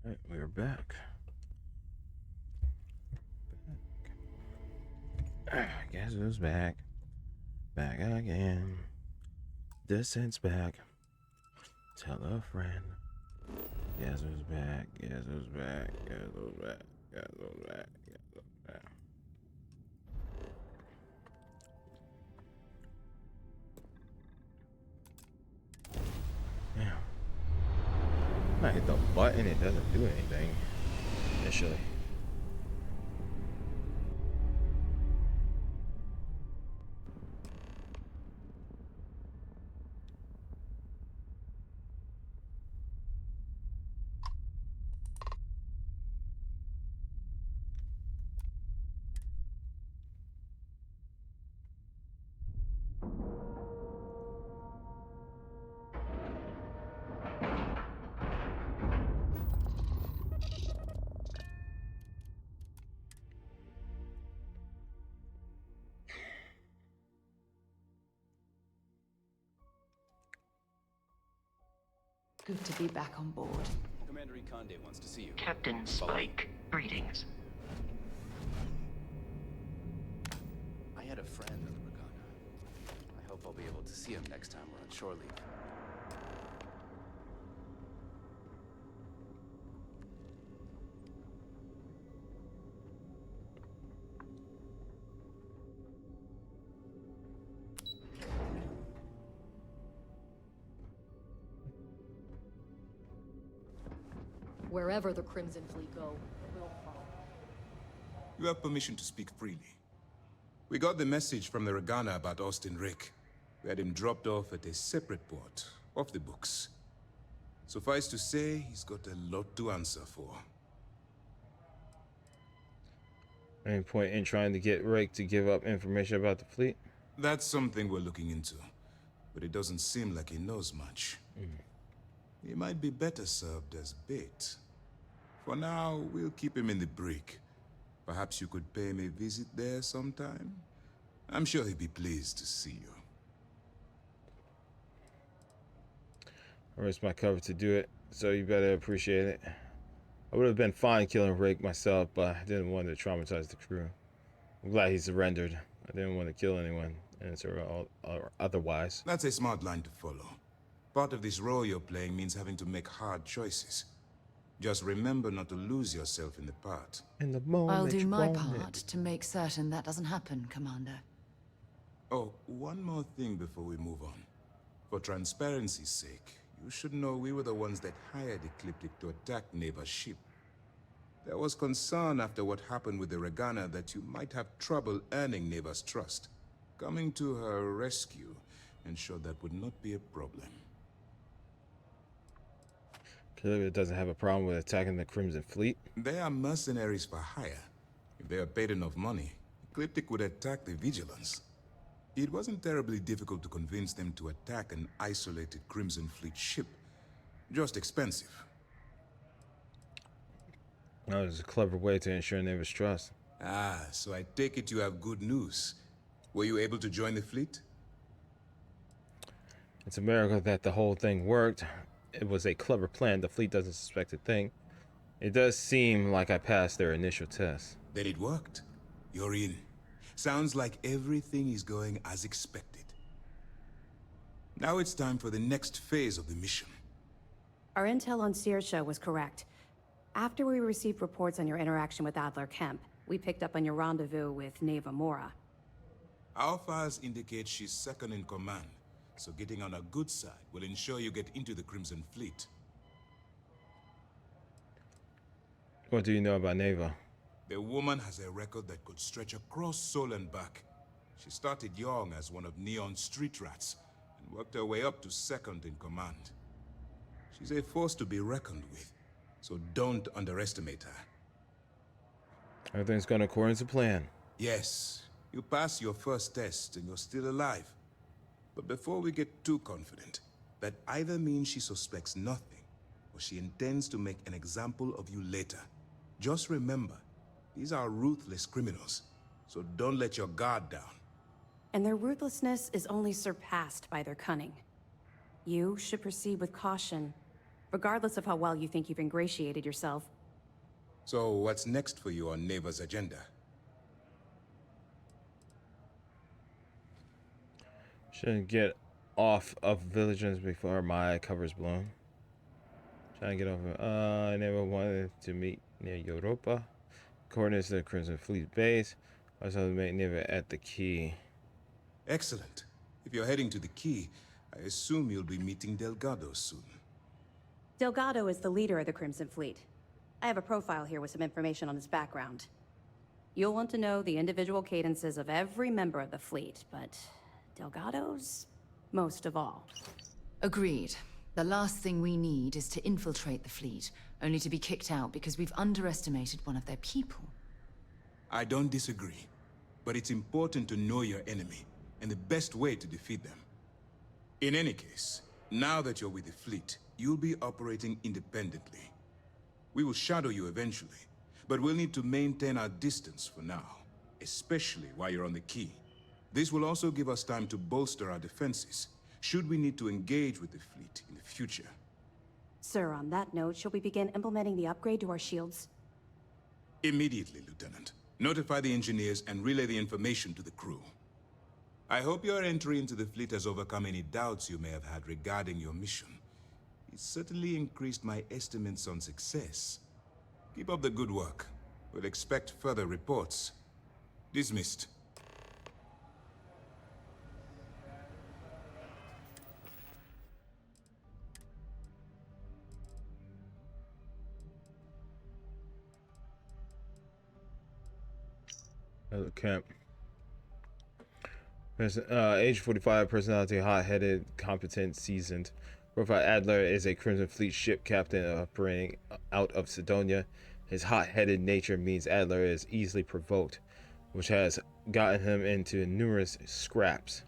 Alright, we're back. Guess who's back? Back again. Descent's back. Tell a friend. Guess who's back? Guess who's back? Guess who's back? Guess who's back? Guess who's back? Yeah. I hit the button, it doesn't do anything initially. Good to be back on board. Commander Ikonde wants to see you. Captain Spike, greetings. I had a friend on the Regatta. I hope I'll be able to see him next time we're on shore leave. Wherever the Crimson Fleet go, we'll follow. You have permission to speak freely. We got the message from the Regana about Austin Rick. We had him dropped off at a separate port, off the books. Suffice to say, he's got a lot to answer for. Any point in trying to get Rick to give up information about the fleet? That's something we're looking into, but it doesn't seem like he knows much. He might be better served as bait. For now, we'll keep him in the brig. Perhaps you could pay him a visit there sometime? I'm sure he'd be pleased to see you. I risked my cover to do it, so you better appreciate it. I would have been fine killing Rick myself, but I didn't want to traumatize the crew. I'm glad he surrendered. I didn't want to kill anyone, or otherwise. That's a smart line to follow. Part of this role you're playing means having to make hard choices. Just remember not to lose yourself in the part. In the moment I'll do my want part it. to make certain that doesn't happen, Commander. Oh, one more thing before we move on. For transparency's sake, you should know we were the ones that hired Ecliptic to attack Neva's ship. There was concern after what happened with the Regana that you might have trouble earning Neva's trust. Coming to her rescue ensured that would not be a problem. Clearly it doesn't have a problem with attacking the Crimson Fleet. They are mercenaries for hire. If they are paid enough money, Ecliptic would attack the Vigilance. It wasn't terribly difficult to convince them to attack an isolated Crimson Fleet ship. Just expensive. That was a clever way to ensure Neva's trust. Ah, so I take it you have good news. Were you able to join the fleet? It's a miracle that the whole thing worked. It was a clever plan. The fleet doesn't suspect a thing. It does seem like I passed their initial test. Then it worked. You're in. Sounds like everything is going as expected. Now it's time for the next phase of the mission. Our intel on Saoirse was correct. After we received reports on your interaction with Adler Kemp, we picked up on your rendezvous with Neva Mora. Our files indicate she's second in command, so getting on her good side will ensure you get into the Crimson Fleet. What do you know about Neva? The woman has a record that could stretch across Sol and back. She started young as one of Neon's street rats, and worked her way up to second in command. She's a force to be reckoned with, so don't underestimate her. Everything's going according to plan. Yes, you pass your first test and you're still alive. But before we get too confident, that either means she suspects nothing, or she intends to make an example of you later. Just remember, these are ruthless criminals, so don't let your guard down. And their ruthlessness is only surpassed by their cunning. You should proceed with caution regardless of how well you think you've ingratiated yourself. So what's next for you on Neva's agenda? Shouldn't get off of Villages before my cover's blown. Trying to get over. I never wanted to meet near Europa. Coordinates to the Crimson Fleet base. I was to meet Neva at the Key. Excellent. If you're heading to the Key, I assume you'll be meeting Delgado soon. Delgado is the leader of the Crimson Fleet. I have a profile here with some information on his background. You'll want to know the individual cadences of every member of the fleet, but Delgado's most of all. Agreed. The last thing we need is to infiltrate the fleet, only to be kicked out because we've underestimated one of their people. I don't disagree, but it's important to know your enemy and the best way to defeat them. In any case, now that you're with the fleet, you'll be operating independently. We will shadow you eventually, but we'll need to maintain our distance for now, especially while you're on the Key. This will also give us time to bolster our defenses, should we need to engage with the fleet in the future. Sir, on that note, shall we begin implementing the upgrade to our shields? Immediately, Lieutenant. Notify the engineers and relay the information to the crew. I hope your entry into the fleet has overcome any doubts you may have had regarding your mission. It certainly increased my estimates on success. Keep up the good work. We'll expect further reports. Dismissed. Camp. Age 45, personality hot-headed, competent, seasoned. Profile Adler is a Crimson Fleet ship captain operating out of Sidonia. His hot-headed nature means Adler is easily provoked, which has gotten him into numerous scraps.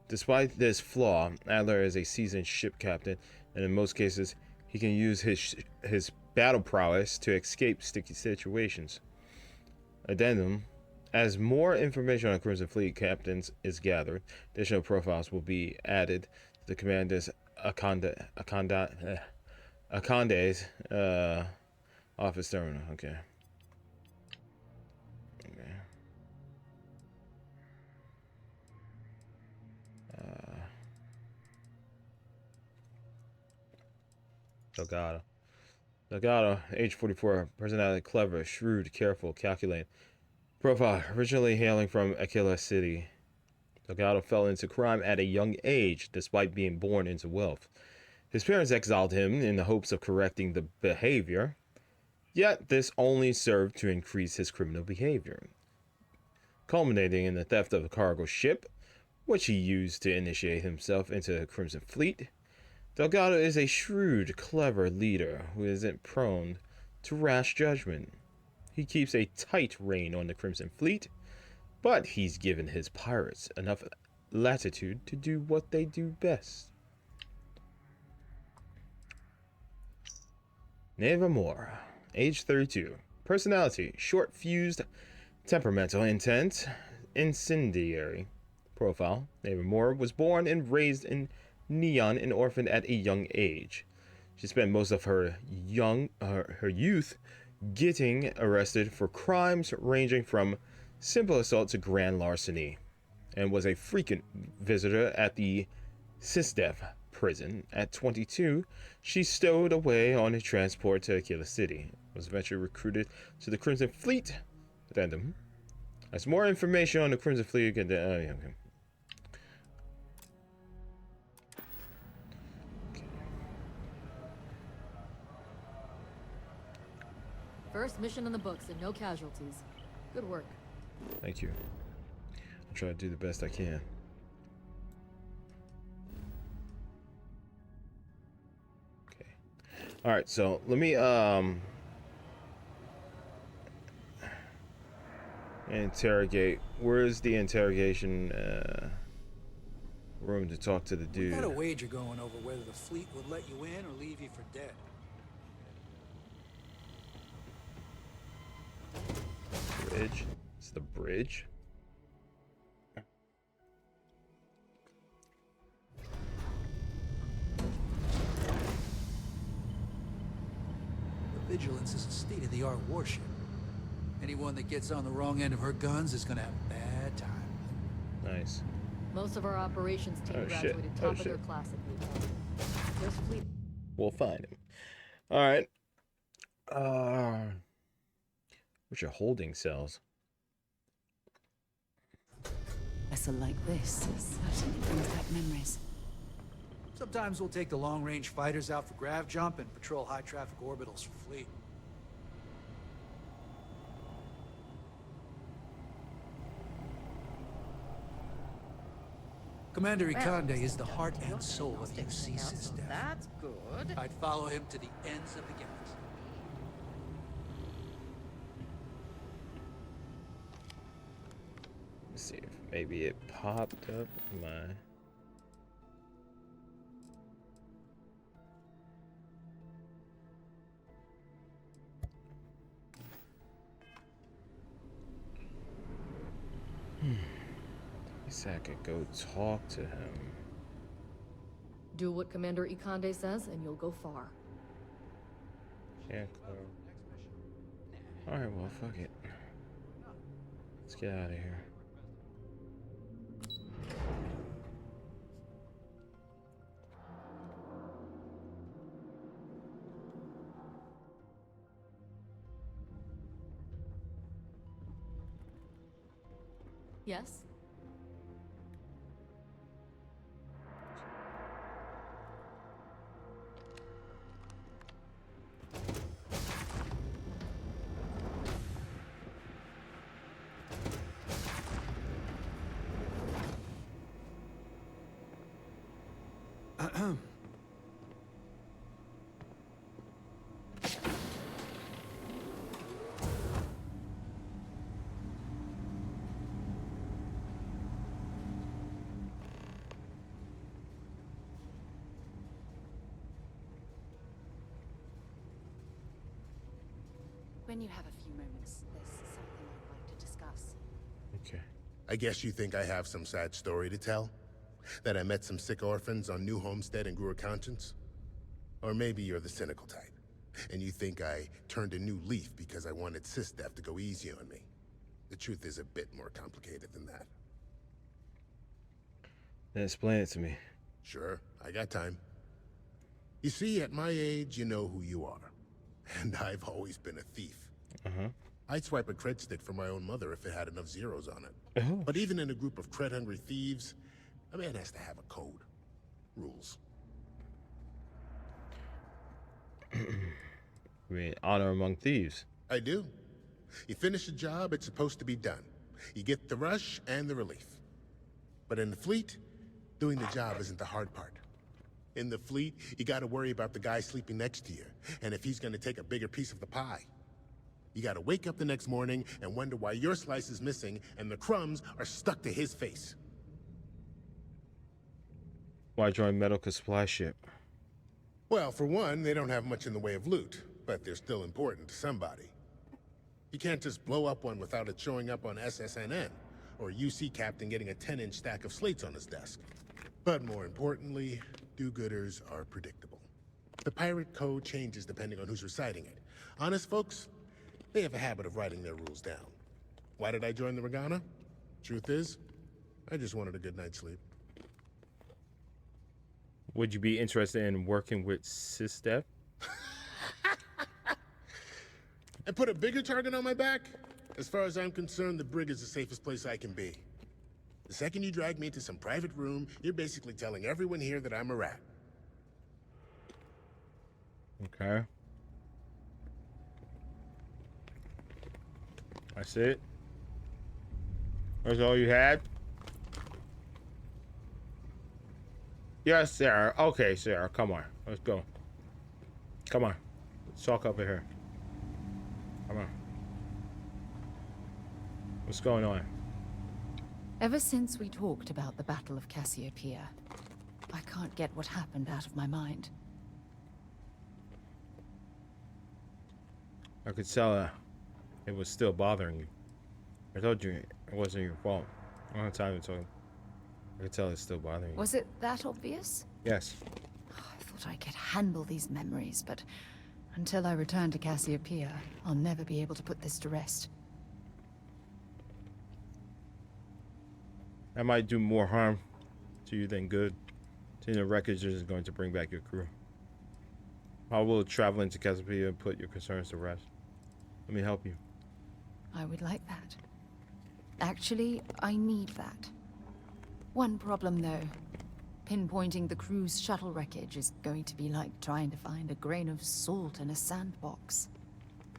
Despite this flaw, Adler is a seasoned ship captain, and in most cases, he can use his battle prowess to escape sticky situations. Addendum: as more information on Crimson Fleet captains is gathered, additional profiles will be added to the commander's Akande's office terminal. Okay. Delgado, age 44, personality clever, shrewd, careful, calculating. Profile, originally hailing from Aquila City. Delgado fell into crime at a young age, despite being born into wealth. His parents exiled him in the hopes of correcting the behavior, yet this only served to increase his criminal behavior, culminating in the theft of a cargo ship, which he used to initiate himself into the Crimson Fleet. Delgado is a shrewd, clever leader who isn't prone to rash judgment. He keeps a tight rein on the Crimson Fleet, but he's given his pirates enough latitude to do what they do best. Neva Moore, age 32, personality, short-fused, temperamental, intense, incendiary. Profile, Neva Moore was born and raised in Neon and orphaned at a young age. She spent most of her youth getting arrested for crimes ranging from simple assault to grand larceny, and was a frequent visitor at the Sisdev prison. At 22, she stowed away on a transport to Aquila City, was eventually recruited to the Crimson Fleet. Addendum: as more information on the Crimson Fleet, First mission in the books and no casualties. Good work. Thank you. I'll try to do the best I can. Okay. All right, so let me interrogate. Where's the interrogation room to talk to the dude? We got a wager going over whether the fleet would let you in or leave you for dead. Bridge. It's the bridge. Vigilance is a state-of-the-art warship. Anyone that gets on the wrong end of her guns is gonna have a bad time. Nice. Most of our operations team Oh, shit. graduated Oh, top of shit. their class at P.12. There's fleet. We'll find him. All right. What's your holding cells? A vessel like this certainly brings back memories. Sometimes we'll take the long-range fighters out for grav jump and patrol high-traffic orbitals for fleet. Commander Ikande is the heart and soul of UC system. That's good. I'd follow him to the ends of the galaxy. Let's see if maybe it popped up my. I guess I could go talk to him. Do what Commander Ikande says, and you'll go far. Yeah, Alright, well, fuck it. Let's get out of here. Yes? When you have a few moments, there's something I'd like to discuss. Okay. I guess you think I have some sad story to tell? That I met some sick orphans on New Homestead and grew a conscience? Or maybe you're the cynical type, and you think I turned a new leaf because I wanted SysDef to go easy on me. The truth is a bit more complicated than that. Then explain it to me. Sure, I got time. You see, at my age, you know who you are. And I've always been a thief. I'd swipe a cred stick for my own mother if it had enough zeros on it. But even in a group of cred-hungry thieves, a man has to have a code. Rules. I mean, honor among thieves. I do. You finish a job, it's supposed to be done. You get the rush and the relief. But in the fleet, doing the job isn't the hard part. In the fleet, you gotta worry about the guy sleeping next to you, and if he's gonna take a bigger piece of the pie. You gotta wake up the next morning and wonder why your slice is missing and the crumbs are stuck to his face. Why join medical supply ship? Well, for one, they don't have much in the way of loot, but they're still important to somebody. You can't just blow up one without it showing up on SSNN, or a UC captain getting a 10-inch stack of slates on his desk. But more importantly, do-gooders are predictable. The pirate code changes depending on who's reciting it. Honest folks, they have a habit of writing their rules down. Why did I join the Regana? Truth is, I just wanted a good night's sleep. Would you be interested in working with SysDef? And put a bigger target on my back? As far as I'm concerned, the brig is the safest place I can be. The second you drag me into some private room, you're basically telling everyone here that I'm a rat. Okay. That's it? That's all you had? Yes, Sarah. Okay, Sarah. Come on. Let's go. Come on. Let's talk up here. Come on. What's going on? Ever since we talked about the Battle of Cassiopeia, I can't get what happened out of my mind. I could tell it was still bothering you. I told you it wasn't your fault. I don't have time to talk. I could tell it's still bothering you. Was it that obvious? Yes. I thought I could handle these memories, but Until I return to Cassiopeia, I'll never be able to put this to rest. That might do more harm to you than good. Seeing the wreckage is going to bring back your crew. How will traveling to Cassiopeia put your concerns to rest? Let me help you. I would like that. Actually, I need that. One problem, though. Pinpointing the crew's shuttle wreckage is going to be like trying to find a grain of salt in a sandbox.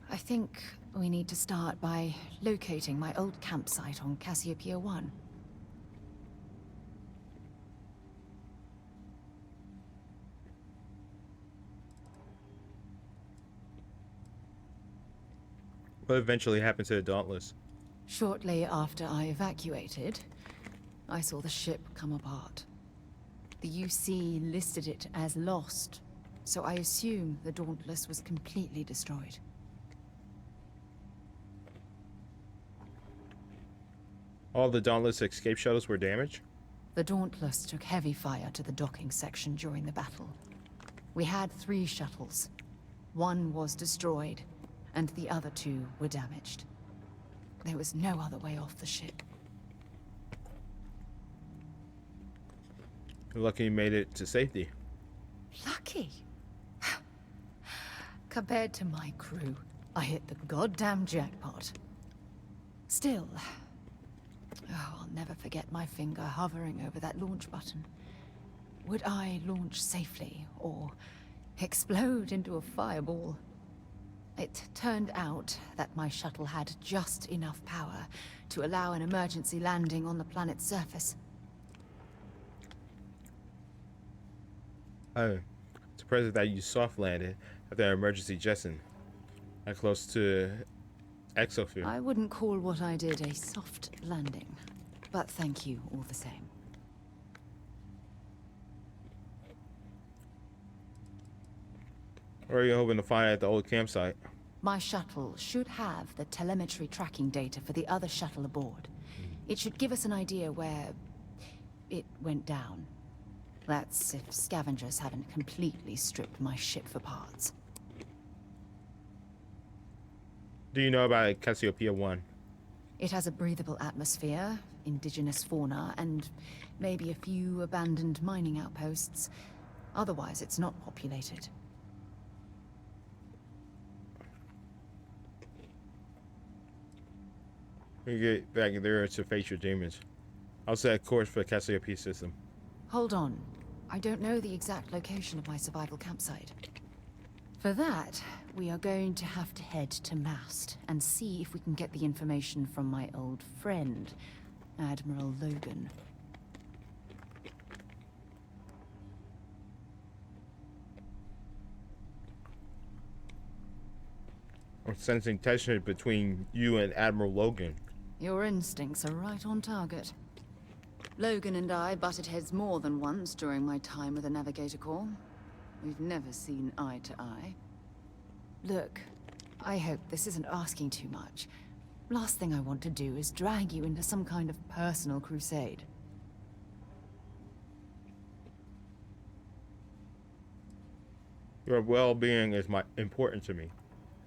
I think we need to start by locating my old campsite on Cassiopeia 1. What eventually happened to the Dauntless? Shortly after I evacuated, I saw the ship come apart. The UC listed it as lost, so I assume the Dauntless was completely destroyed. All the Dauntless escape shuttles were damaged? The Dauntless took heavy fire to the docking section during the battle. We had 3 shuttles. One was destroyed, and the other 2 were damaged. There was no other way off the ship. You're lucky you made it to safety. Lucky? Compared to my crew, I hit the goddamn jackpot. Still, I'll never forget my finger hovering over that launch button. Would I launch safely, or explode into a fireball? It turned out that my shuttle had just enough power to allow an emergency landing on the planet's surface. I'm surprised that you soft landed after an emergency jetson. That close to exofield. I wouldn't call what I did a soft landing, but thank you all the same. Where are you hoping to find at the old campsite? My shuttle should have the telemetry tracking data for the other shuttle aboard. It should give us an idea where it went down. That's if scavengers haven't completely stripped my ship for parts. Do you know about Cassiopeia 1? It has a breathable atmosphere, indigenous fauna, and maybe a few abandoned mining outposts. Otherwise, it's not populated. When you get back there to face your demons, I'll set a course for the Cassiopeia system. Hold on. I don't know the exact location of my survival campsite. For that, we are going to have to head to Mast and see if we can get the information from my old friend, Admiral Logan. I'm sensing tension between you and Admiral Logan. Your instincts are right on target. Logan and I butted heads more than once during my time with the Navigator Corps. We've never seen eye to eye. Look, I hope this isn't asking too much. Last thing I want to do is drag you into some kind of personal crusade. Your well-being is important to me.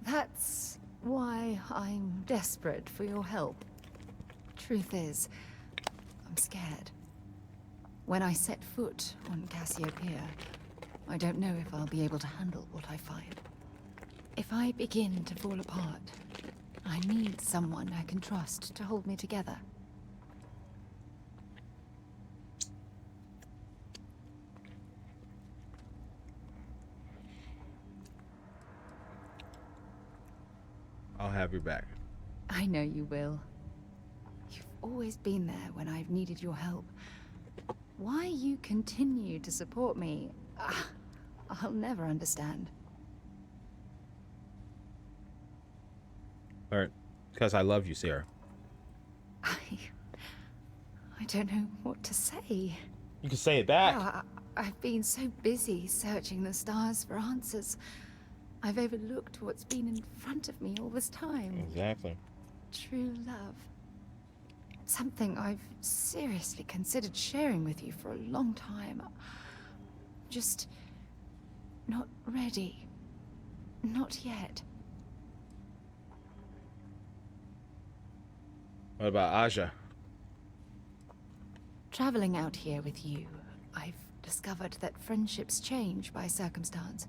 That's why I'm desperate for your help. Truth is, I'm scared. When I set foot on Cassiopeia, I don't know if I'll be able to handle what I find. If I begin to fall apart, I need someone I can trust to hold me together. I'll have your back. I know you will. You've always been there when I've needed your help. Why you continue to support me, I'll never understand. Or, because I love you, Sarah. I don't know what to say. You can say it back. I've been so busy searching the stars for answers. I've overlooked what's been in front of me all this time. Exactly. True love. Something I've seriously considered sharing with you for a long time. Just not ready. Not yet. What about Aja? Traveling out here with you, I've discovered that friendships change by circumstance.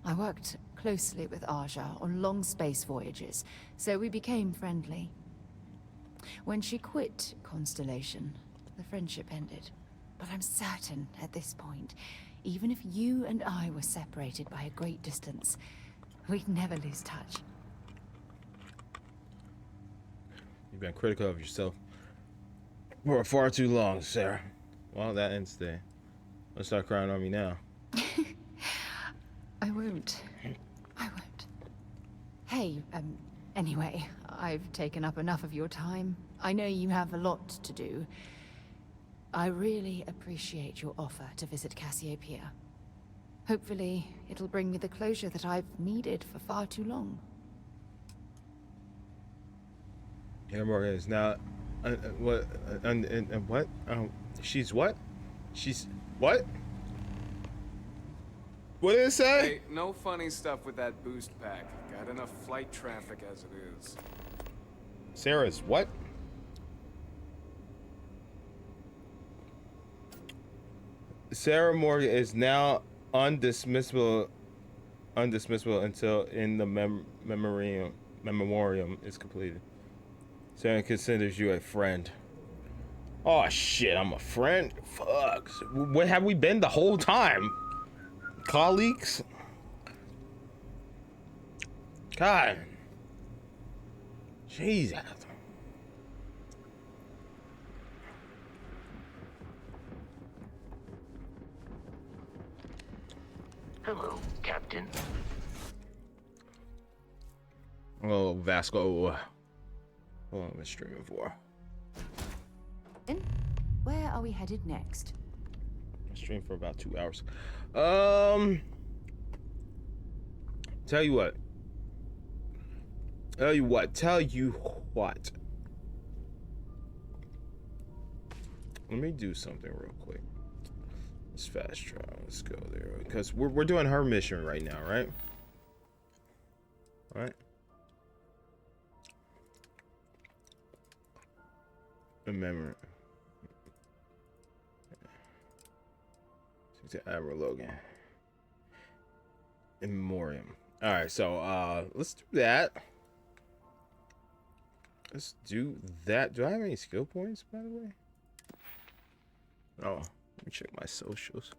I worked closely with Aja on long space voyages, so we became friendly. When she quit Constellation, the friendship ended. But I'm certain at this point, even if you and I were separated by a great distance, we'd never lose touch. You've been critical of yourself for far too long, Sarah. Well, that ends today. Don't start crying on me now. I won't. I won't. Hey, anyway, I've taken up enough of your time. I know you have a lot to do. I really appreciate your offer to visit Cassiopeia. Hopefully, it'll bring me the closure that I've needed for far too long. Yeah, Morgan is now... what? What? She's what? She's... What? What did it say? Hey, no funny stuff with that boost pack. Got enough flight traffic as it is. Sarah's what? Sarah Morgan is now undismissible until in the memoriam is completed. Sarah considers you a friend. Oh shit, I'm a friend? Fuck. Where have we been the whole time? Colleagues? God. Jesus. Hello, Captain. Oh, Vasco. How long am I streaming for? Where are we headed next? I streamed for about 2 hours. Tell you what. Let me do something real quick. Let's fast travel. Let's go there because we're doing her mission right now, right? Right. Remember. To Admiral Logan. In memoriam. All right, so let's do that. Let's do that. Do I have any skill points, by the way? Oh, let me check my socials.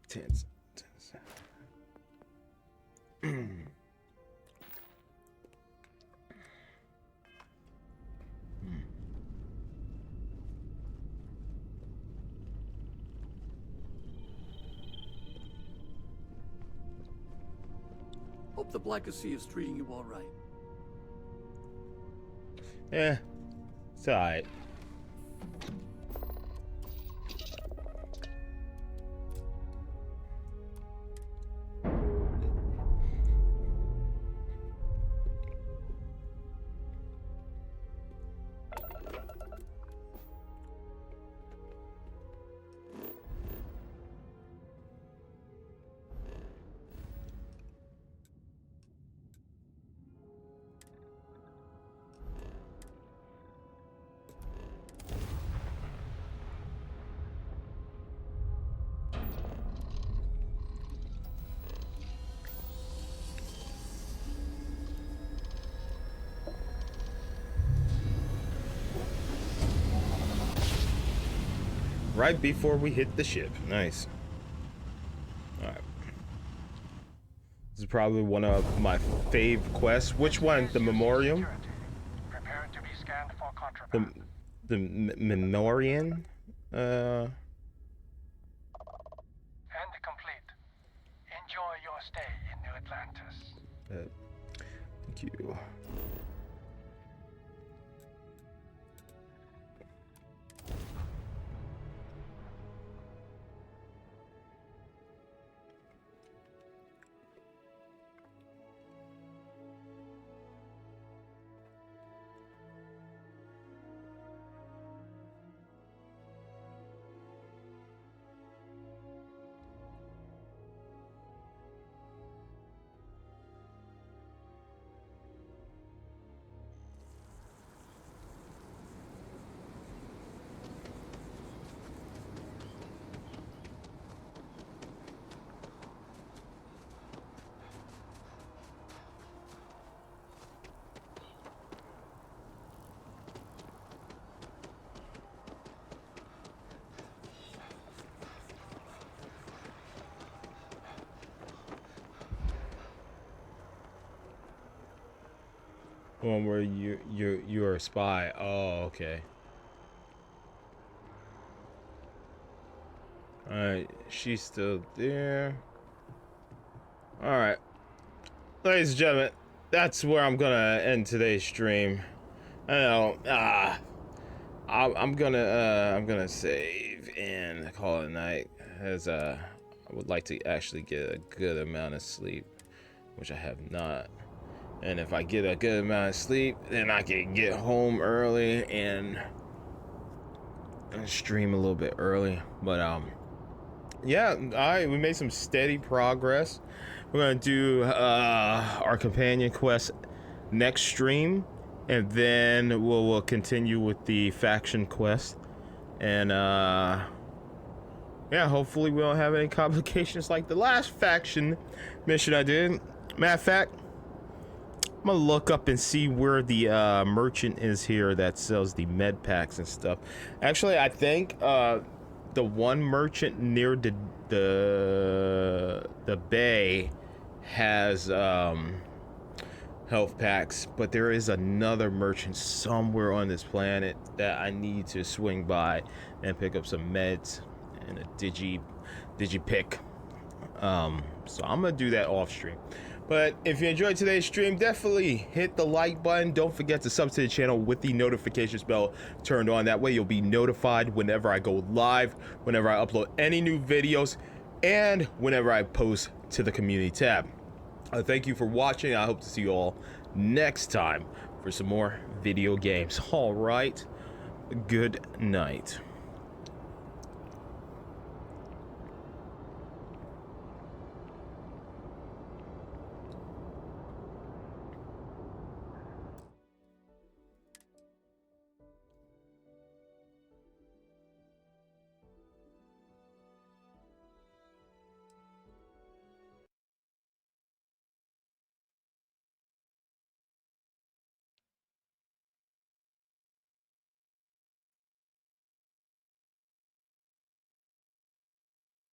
Tens. Hope the Black Sea is treating you all right. Yeah, it's alright. Right before we hit the ship. Nice. Alright. This is probably one of my fave quests. Which one? The Memoriam? Prepare to be scanned for contraband. The Memoriam? And complete. Enjoy your stay in New Atlantis. Thank you. One where you're a spy. Oh, okay. Alright, she's still there. Alright. Ladies and gentlemen, that's where I'm gonna end today's stream. I know, I'm gonna save and call it a night, as I would like to actually get a good amount of sleep, which I have not. And if I get a good amount of sleep, then I can get home early and stream a little bit early. But yeah, alright, we made some steady progress. We're gonna do our companion quest next stream, and then we'll continue with the faction quest. And yeah, hopefully we don't have any complications like the last faction mission I did. Matter of fact, I'm gonna look up and see where the merchant is here that sells the med packs and stuff. Actually, I think the one merchant near the bay has health packs, but there is another merchant somewhere on this planet that I need to swing by and pick up some meds and a digi pick. So I'm gonna do that off stream. But if you enjoyed today's stream, definitely hit the like button. Don't forget to sub to the channel with the notifications bell turned on. That way you'll be notified whenever I go live, whenever I upload any new videos, and whenever I post to the community tab. Thank you for watching. I hope to see you all next time for some more video games. All right, good night.